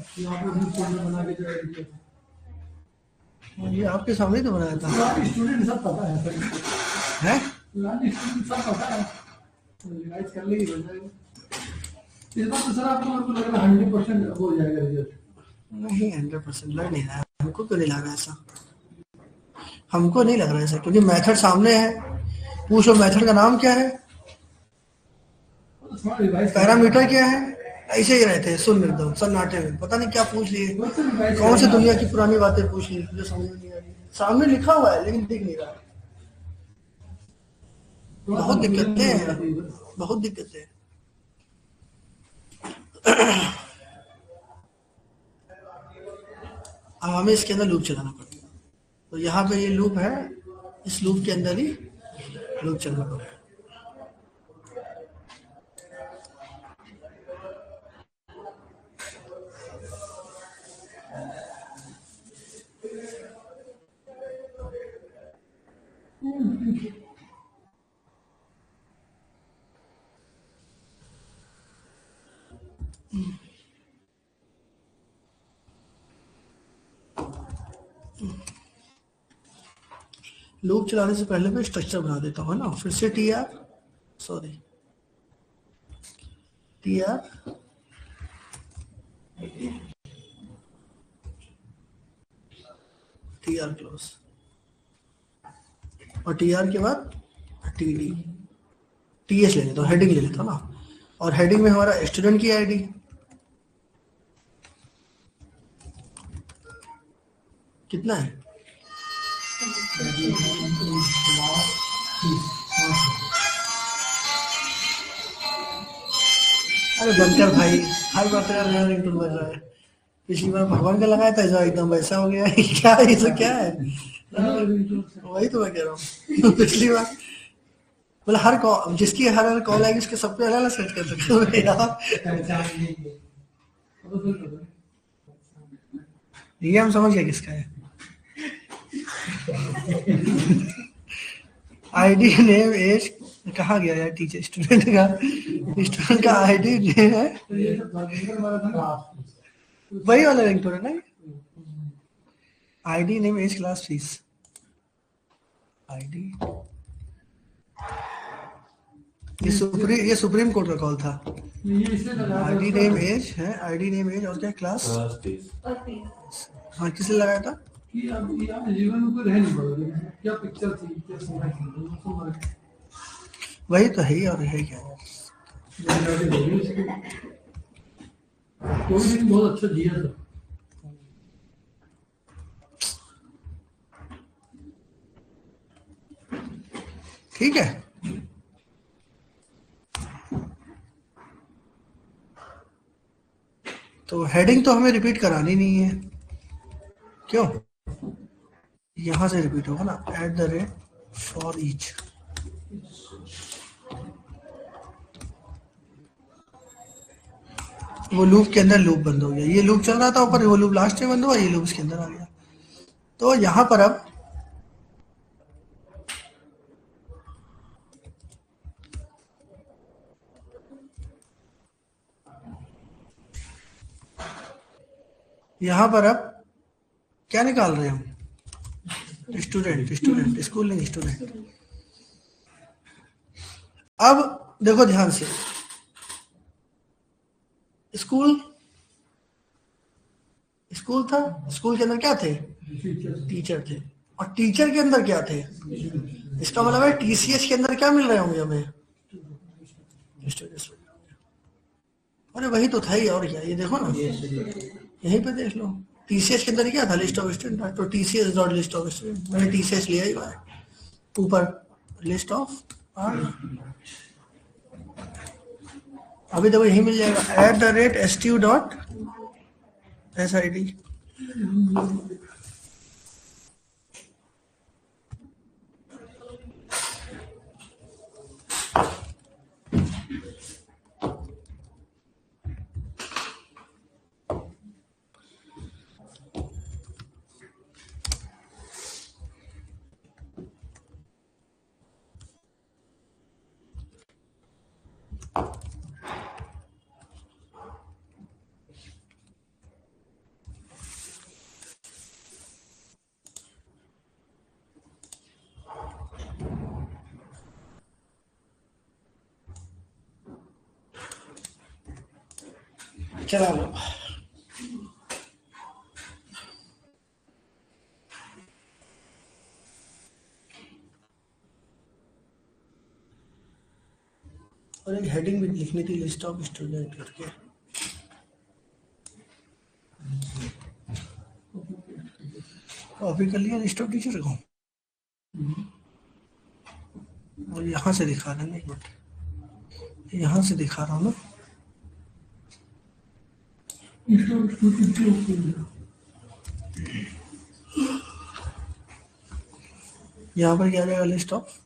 ये आपके सामने तो बनाया था। स्टूडेंट सब पता है सर, हैं? सब पता है, रिवाइज कर लेगी हो जाएगा। इस बार तो सर आपको मेरे को लग रहा है 100% हो जाएगा रिजल्ट। नहीं 100% लग नहीं रहा है, हमको क्यों नहीं लग रहा ऐसा? हमको नहीं लग रहा ऐसा, क्योंकि मेथड सामने है। पूछो मेथड का नाम क्या है, पैरामीटर क्या है, ऐसे ही रहते हैं, सुन एकदम सन्नाटे में, पता नहीं क्या पूछ लिए, कौन सी दुनिया की पुरानी बातें पूछ ली जो समझ में नहीं आ रही। सामने लिखा हुआ है लेकिन दिख नहीं रहा है। बहुत दिक्कतें हैं, बहुत दिक्कतें हैं। अब हमें इसके अंदर लूप चलाना पड़ेगा। तो यहाँ पे ये लूप है, इस लूप के अंदर ही लूप चलना पड़ेगा। लूप चलाने से पहले मैं स्ट्रक्चर बना देता हूँ ना, फिर से T R, sorry T R close, और टी आर के बाद टी डी, टी एस ले लेता हूँ, हेडिंग ले लेता हूँ ना, और हेडिंग में हमारा स्टूडेंट की आईडी, कितना है? अरे बनकर भाई, हर बार तेरा नया रिंगटोन बज रहा है। पिछली बार भगवान का लगाया था, जो एकदम वैसा हो गया है। क्या है, ये सब क्या है? वही तो मैं कह रहा हूँ। पिछली बार मतलब हर कॉल, जिसकी हर कॉल आएगी उसके सब पे अलग अलग सेट कर सकते हो यार। ये हम समझ गए किसका है। आईडी नेम एज कहाँ गया यार, टीचर स्टूडेंट का आईडी नेम है, वही वाला रिंगटोन है ना। ID name age class fees, ID, ये सुप्रीम कोर्ट का कॉल था। आईडी नेम एज है, आईडी नेम एज और क्या क्लास, हाँ किसने लगाया था? कि अब यहाँ जीवन में कोई रह नहीं पाएगा, क्या पिक्चर थी, क्या समय थी, वही तो है, और है क्या, कोई दिन बहुत अच्छा जिया था। ठीक है। तो हेडिंग तो हमें रिपीट करानी नहीं है, क्यों? यहां से रिपीट होगा ना, @ फॉर ईच। वो लूप के अंदर लूप बंद हो गया, ये लूप चल रहा था ऊपर, वो लूप लास्ट में बंद हुआ, ये लूप इसके अंदर आ गया। तो यहां पर अब क्या निकाल रहे हैं हम? स्टूडेंट, स्कूल नहीं, स्टूडेंट। अब देखो ध्यान से, स्कूल था, स्कूल के अंदर क्या थे? टीचर थे, और टीचर के अंदर क्या थे? इसका मतलब है टीसीएस के अंदर क्या मिल रहे होंगे हमें? अरे वही तो था ही, और क्या, ये देखो ना, यहीं पे देख लो, टीसीएस के अंदर क्या था? लिस्ट ऑफ स्टूडेंट, तो TCS dot list of student, मैंने टीसीएस लिया ही हुआ है, ऊपर लिस्ट ऑफ, अभी देखो यही मिल जाएगा @stu.sid। चला लो। और एक हेडिंग भी लिखनी थी, लिस्ट ऑफ स्टूडेंट करके। कॉपी कर लिया लिस्ट ऑफ टीचर को, और यहाँ से दिखा रहे हैं, एक मिनट, यहाँ से दिखा रहा हूँ ना। यहाँ पर क्या रहेगा, लिस्ट ऑफ,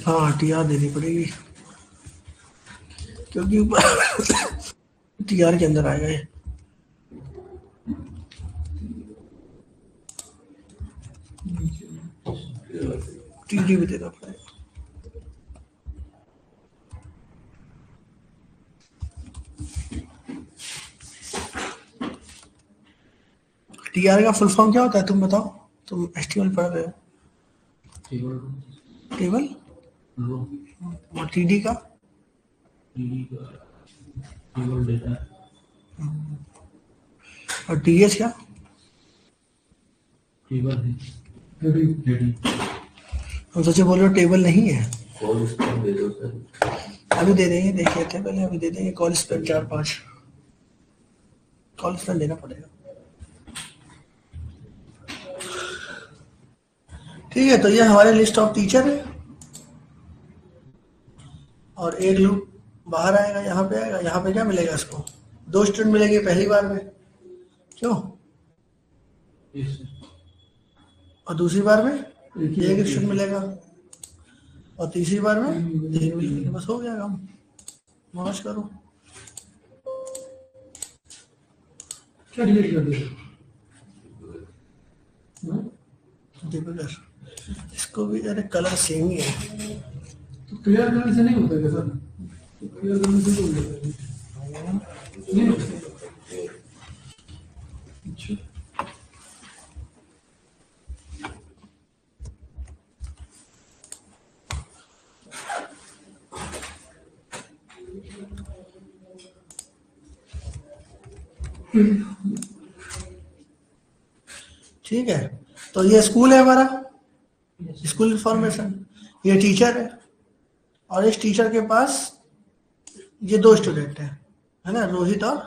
हाँ TR देनी पड़ेगी, क्योंकि TR के अंदर आएगा ये। TD भी देना पड़ेगा। TR का फुल फॉर्म क्या होता है, तुम बताओ, तुम HTML पढ़ रहे हो। टेबल, और TD का टेबल डेटा, और TH क्या, टेबल है, हम सोचे बोल रहे हो टेबल नहीं है। कॉल स्पेल दे दो सर। अभी दे देंगे, देखिए थे पहले, अभी दे देंगे। कॉल स्पेल 4-5 कॉल स्पेल देना पड़ेगा। ठीक है, तो ये हमारे लिस्ट ऑफ टीचर है, और एक लूप बाहर आएगा, यहाँ पे आएगा। यहाँ पे क्या मिलेगा इसको, 2 स्टूडेंट मिलेंगे पहली बार में, क्यों, और दूसरी बार में एक स्टूडेंट मिलेगा, और तीसरी बार में 3 मिलेंगे। बस हो गया काम, मौज करो। क्या डिलीट कर दिया? डिबगर, इसको भी अरे कलर सेम ही है। तो क्लियर करने से नहीं होता क्या सर? क्लियर करने से तो हो जाता है, नहीं होता। अच्छा, ठीक है, तो ये स्कूल है हमारा, स्कूल इन्फॉर्मेशन, ये टीचर है, और इस टीचर के पास ये 2 स्टूडेंट है ना, रोहित और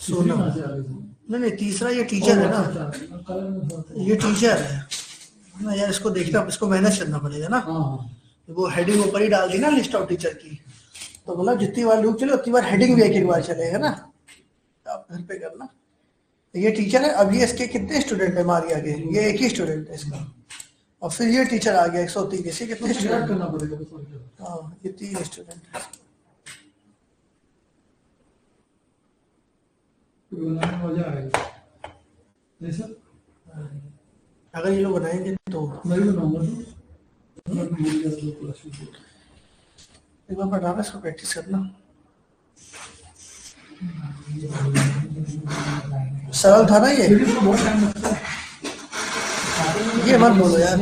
सोनम। कहाँ से आ गई? नहीं, तीसरा ये टीचर है ना, कलर में फर्क है। ये टीचर है ना यार, इसको देखना, इसको मैनेज करना पड़ेगा ना। हाँ, वो हेडिंग ऊपर ही डाल दी ना लिस्ट ऑफ टीचर की, तो मतलब जितनी बार लूप चले उतनी बार हेडिंग भी एक बार चलेगा ना, आप घर पे करना। ये टीचर है, अब ये इसके कितने स्टूडेंट है मारिया के, ये एक ही स्टूडेंट है इसका, और फिर ये टीचर आ गया 103, इसे कितने तो क्लियर स्टूडेंट, करना पड़ेगा बस और क्या। हाँ ये 3 स्टूडेंट है। तो बनाने में मजा आएगा, नहीं सर? अगर ये लोग बनाएंगे तो मैं भी बनाऊंगा, तो मैं भी भूल गया था पूरा शुरू। एक बार बनाना, इसको प्रैक्टिस करना। सरल था ना ये लेकिन तो बहुत टाइम लगता है। ये मत बोलो यार,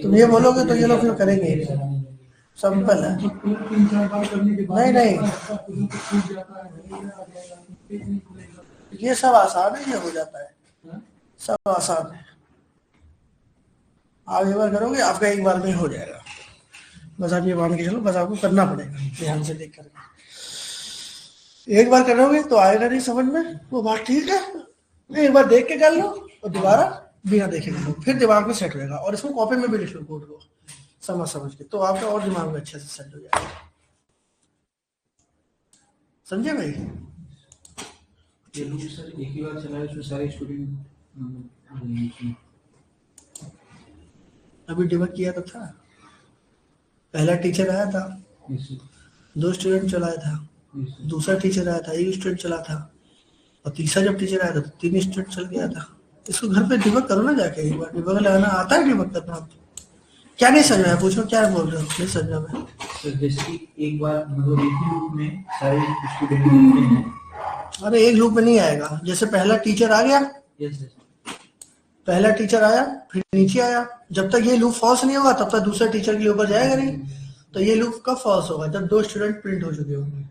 तुम ये बोलोगे तो ये लोग फिर करेंगे ही नहीं। सिंपल है, 3-4 बार करने के बाद नहीं छूट जाता है, नहीं आ जाएगा, पेज नहीं खुलेगा। ये सब आसान है, ये हो जाता है, सब आसान है। आप एक बार करोगे, आपका एक बार में हो जाएगा। बस आप ये मान के चलो, बस आपको करना पड़ेगा ध्यान से देख करके। एक बार करोगे तो आएगा नहीं समझ में, वो बात ठीक है। एक बार देख के कर लो, और दोबारा बिना देखे कर लो, फिर दिमाग में सेट होगा। और इसको कॉपी में भी लिख लो कोड को, समझ के, तो आपका और दिमाग में अच्छे से सेट हो जाएगा। समझे भाई? ये लूप सर एक ही बार चला है, उसमें सारे स्टूडेंट अभी डिबग किया तो था, पहला टीचर आया था, 2 स्टूडेंट चलाया था, दूसरा टीचर आया था, 1 स्टूडेंट चला था, और तीसरा जब टीचर आया था तो 3 स्टूडेंट चल गया था। इसको घर पे डिबग करो ना जाके, एक बार डिबग लगाना आता है, डिबग करना आपको। क्या नहीं समझ में, पूछो क्या बोल रहे हो, नहीं समझा मैं। सर जैसे कि एक बार मतलब एक ही लूप में सारे स्टूडेंट मिलते हैं। अरे एक लूप में नहीं आएगा, जैसे पहला टीचर आ गया, यस सर, पहला टीचर आया, फिर नीचे आया, जब तक ये लूप फॉल्स नहीं होगा तब तक दूसरा टीचर के ऊपर जाएगा नहीं। तो ये लूप कब फॉल्स होगा, जब 2 स्टूडेंट प्रिंट हो चुके होंगे,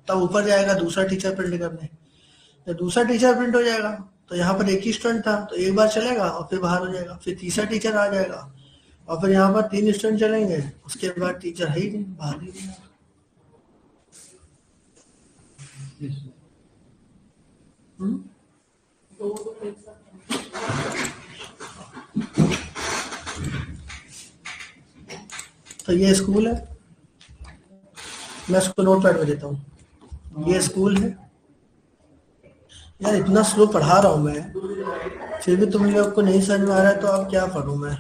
तब ऊपर जाएगा दूसरा टीचर प्रिंट करने। जब दूसरा टीचर प्रिंट हो जाएगा तो यहाँ पर एक ही स्टूडेंट था, तो एक बार चलेगा और फिर बाहर हो जाएगा, फिर तीसरा टीचर आ जाएगा, और फिर यहाँ पर 3 स्टूडेंट चलेंगे, उसके बाद टीचर है ही नहीं, बाहर ही नहीं। Yes, sir. दो एक साथ तो ये स्कूल है, मैं इसको नोट पैड में देता हूँ। ये स्कूल है यार, इतना स्लो पढ़ा रहा हूँ मैं, फिर भी तुम लोग को नहीं समझ में आ रहा है, तो अब क्या करूँ मैं।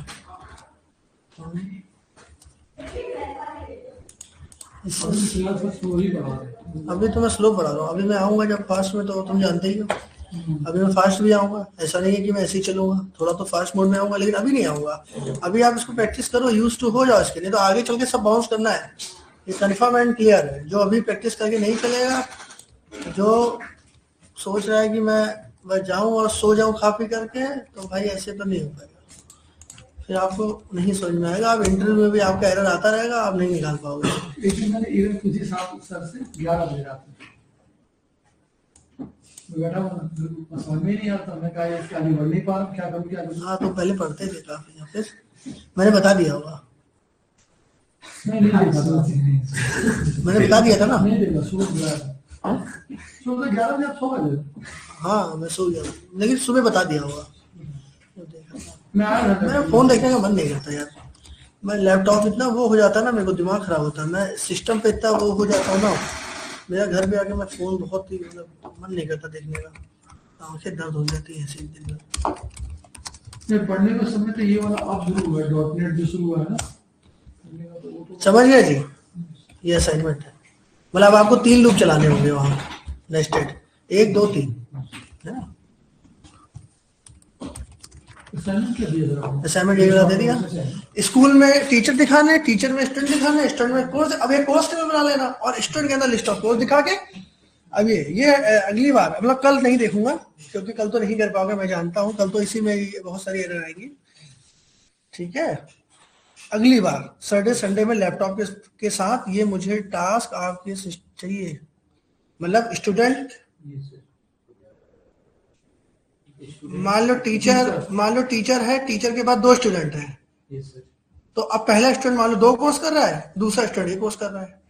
अभी तो मैं स्लो पढ़ा रहा हूँ, अभी मैं आऊँगा जब फास्ट में, तो तुम जानते ही हो अभी मैं फास्ट भी आऊँगा। ऐसा नहीं है कि मैं ऐसे ही चलूंगा, थोड़ा तो फास्ट मोड में आऊँगा, लेकिन अभी नहीं आऊँगा। अभी आप इसको प्रैक्टिस करो, यूज टू हो जाओ इसके, नहीं तो आगे चल के सब बाउंस करना है। ये कन्फर्म एंड क्लियर है। जो अभी प्रैक्टिस करके नहीं चलेगा, जो सोच रहा है कि मैं बस जाऊँ और सो जाऊँ खा पी करके, तो भाई ऐसे तो नहीं हो पाएगा, फिर आपको नहीं समझ में आएगा। आप इंटरव्यू में भी आपका एरर आता रहेगा, आप नहीं निकाल पाओगे। लेकिन मैंने इवन खुद ही सर से 11 बजे रात में बैठा हुआ समझ में नहीं आता, मैं कहा इसके आगे बढ़ नहीं पा रहा, क्या करूँ क्या करूँ। हाँ, तो पहले पढ़ते थे काफी, फिर मैंने बता दिया होगा, नहीं देखा था, मैंने बता दिया था ना। नहीं देखा, सुबह 11 बजे आप सो गए। हाँ, मैं सो गया, लेकिन सुबह बता दिया होगा। मैं आया था, मेरा फोन देखने का मन नहीं करता यार, मैं लैपटॉप इतना वो हो जाता है ना, मेरे को दिमाग खराब होता है, मैं सिस्टम पे इतना वो हो जाता हूँ ना, मेरा घर पे आके मैं फोन बहुत ही मतलब मन नहीं करता देखने का, आंखें दर्द हो जाती है ऐसे दिन में। मैं पढ़ने के समय तो ये वाला अब शुरू हुआ है, .NET जो शुरू हुआ है ना, समझ गए जी, ये असाइनमेंट है। मतलब आपको 3 लूप चलाने होंगे वहाँ नेस्टेड, 1 2 3, है ना। असाइनमेंट ये वाला दे दिया। स्कूल में टीचर दिखाने, टीचर में स्टूडेंट दिखाने, स्टूडेंट में कोर्स। अब ये कोर्स टेबल बना लेना और स्टूडेंट के अंदर लिस्ट ऑफ कोर्स दिखा के। अब ये अगली बार, मतलब कल नहीं देखूंगा, क्योंकि कल तो नहीं कर पाओगे, मैं जानता हूँ, कल तो इसी में बहुत सारी एरर आएंगी, ठीक है। अगली बार सैटरडे संडे में लैपटॉप के साथ ये मुझे टास्क आपके चाहिए, मतलब स्टूडेंट, मान लो टीचर है, टीचर के बाद 2 स्टूडेंट है, तो अब पहला स्टूडेंट मान लो 2 कोर्स कर रहा है, दूसरा स्टूडेंट 1 कोर्स कर रहा है,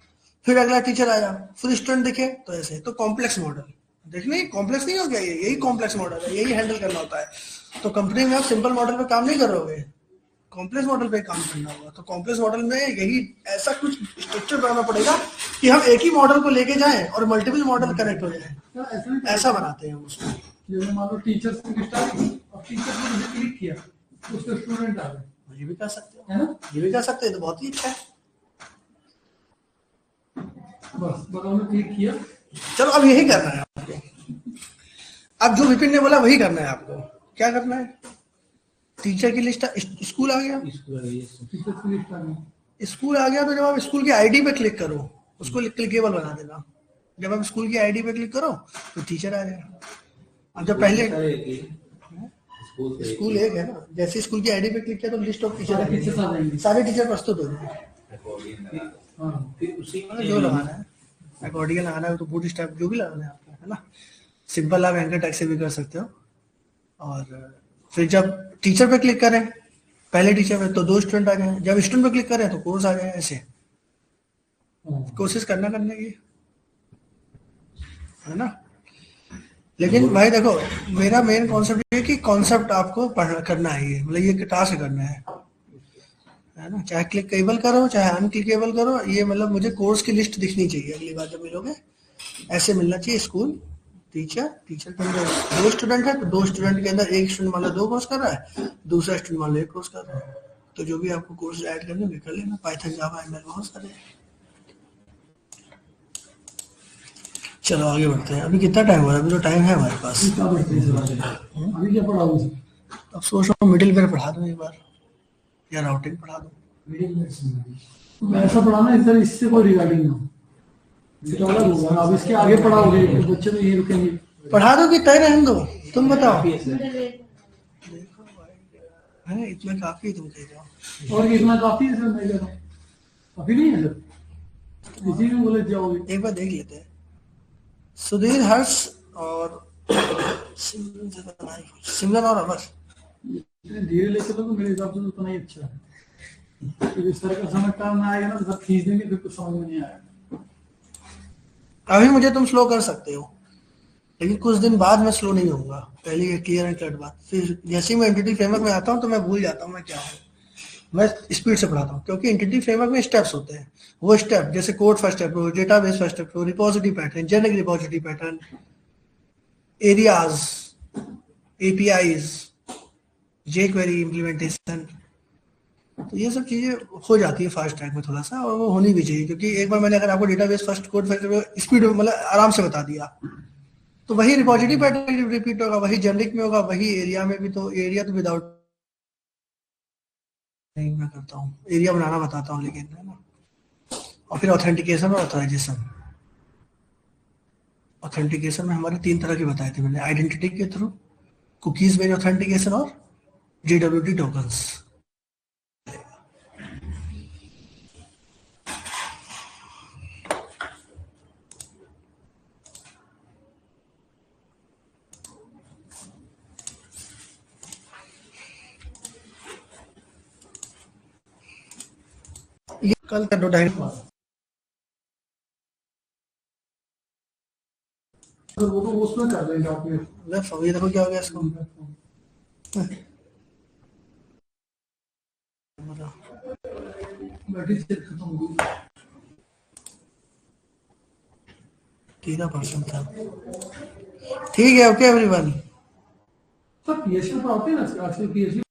फिर अगला टीचर आया, फिर स्टूडेंट दिखे, तो ऐसे। तो कॉम्प्लेक्स मॉडल देखने, कॉम्प्लेक्स नहीं हो गया, यही कॉम्प्लेक्स मॉडल है, यही हैंडल करना होता है। तो कंपनी में आप सिंपल मॉडल पे काम नहीं करोगे, कॉम्प्लेक्स मॉडल पे काम करना होगा। तो कॉम्प्लेक्स मॉडल में यही ऐसा कुछ स्ट्रक्चर बनाना पड़ेगा कि हम एक ही मॉडल को लेके जाएं और मल्टीपल मॉडल कनेक्ट हो जाए, ऐसा बनाते हैं हम उसको। जैसे मान लो टीचर से स्टार्ट की और टीचर ने मुझे क्लिक किया तो उसके स्टूडेंट आ गए, ये भी कर सकते हो, है ना। ये भी कर सकते हैं, तो बहुत ही अच्छा है। बस उन्होंने क्लिक किया। चलो अब यही करना है आपको, अब जो विपिन ने बोला वही करना है आपको। क्या करना है, टीचर की लिस्ट, स्कूल आ गया, टीचर की लिस्ट आ गई। स्कूल आ गया, तो जब आप स्कूल की आईडी पे क्लिक करो, उसको क्लिकेबल बना देना। जब आप स्कूल की आईडी पे क्लिक करो तो टीचर आ जाएगा। अब जब पहले स्कूल एक है ना, जैसे स्कूल की आईडी पे क्लिक किया तो लिस्ट ऑफ टीचर आ जाएंगे, सारे टीचर प्रस्तुत हो जाएंगे। जो लगाना है, अकॉर्डिंग लगाना है, तो बूट स्ट्रैप जो भी लगाना है आपको, है ना। सिंपल आप एंकर टैग से भी कर सकते हो। और फिर जब टीचर पे क्लिक करें, पहले टीचर पे, तो 2 स्टूडेंट आ जाए, जब स्टूडेंट पे क्लिक करें तो कोर्स आ जाए। ऐसे कोशिश करना करने की, है ना। लेकिन भाई देखो, मेरा मेन कॉन्सेप्ट ये है कि कॉन्सेप्ट आपको पढ़ना करना है, ये मतलब ये टास्क करना है ना। चाहे क्लिकेबल करो चाहे अनक्लिकेबल करो, ये मतलब मुझे कोर्स की लिस्ट दिखनी चाहिए अगली बार जब मिलोगे, ऐसे मिलना चाहिए। स्कूल, टीचर के अंदर 2 स्टूडेंट है, तो 2 स्टूडेंट के अंदर एक स्टूडेंट मान लो 2 कोर्स कर रहा है, दूसरा स्टूडेंट मान लो 1 कोर्स कर रहा है। तो जो भी आपको कोर्स ऐड करने होंगे कर लेना, पाइथन, जावा, एमएल बहुत सारे। चलो आगे बढ़ते हैं। अभी कितना टाइम हुआ है, अभी तो टाइम है हमारे पास। अभी क्या पढ़ाऊं? अब सोच रहा हूँ मिडिल वेयर पढ़ा दूँ एक बार, या राउटिंग पढ़ा दूँ। ऐसा पढ़ाना इधर, इससे कोई रिगार्डिंग ना हो, तो अलग होगा। अब इसके आगे पढ़ाओगे तो बच्चे तो यही रुकेंगे। पढ़ा दो कि तय रहने दो, तुम बताओ। है इतना काफी, तुम कह जाओ। और इतना काफी है सर, मैं कह रहा हूँ अभी नहीं है सर, इसी में बोले जाओगे। एक बार देख लेते हैं। सुधीर, हर्ष और सिमरन और अमर, इतने धीरे लेके तो मेरे हिसाब से उतना ही अच्छा है, क्योंकि सर का समझ काम ना आएगा ना तो सब खींच देंगे, फिर कुछ समझ में नहीं आएगा। अभी मुझे तुम स्लो कर सकते हो, लेकिन कुछ दिन बाद मैं स्लो नहीं होऊंगा। पहले ये क्लियर एंड कट बात। फिर जैसे ही मैं एंटिटी फ्रेमवर्क में आता हूँ तो मैं भूल जाता हूँ मैं क्या हूँ। मैं स्पीड से पढ़ाता हूँ क्योंकि एंटिटी फ्रेमवर्क में स्टेप्स होते हैं। वो स्टेप जैसे कोड फर्स्ट स्टेप हो, डेटाबेस फर्स्ट स्टेप हो, repository pattern, generic repository pattern, areas, APIs, jQuery implementation, तो ये सब चीजें हो जाती है फास्ट ट्रैक में थोड़ा सा, और वो होनी भी चाहिए क्योंकि एक बार मैंने अगर आपको database first code first speed मतलब आराम से बता दिया तो वही रिपोजिटरी पैटर्न रिपीट होगा, वही जेनरिक में होगा, वही एरिया में भी। तो एरिया तो विदाउट नहीं मैं करता हूँ, एरिया बनाना बताता हूँ लेकिन, है ना। और फिर ऑथेंटिकेशन और ऑथराइजेशन। ऑथेंटिकेशन में हमारे 3 तरह के बताए थे मैंने, आइडेंटिटी के थ्रू, कुकीज बेस्ड ऑथेंटिकेशन और JWT टोकन्स। ये कल कर दो डायरेक्ट। अगर वो तो उसमें कर देंगे आपके ये देखो क्या हो गया इसको। बैटरी से खत्म हो गई। 13% था। ठीक है, ओके एवरीवन। सर PhD तो आते हैं ना आजकल PhD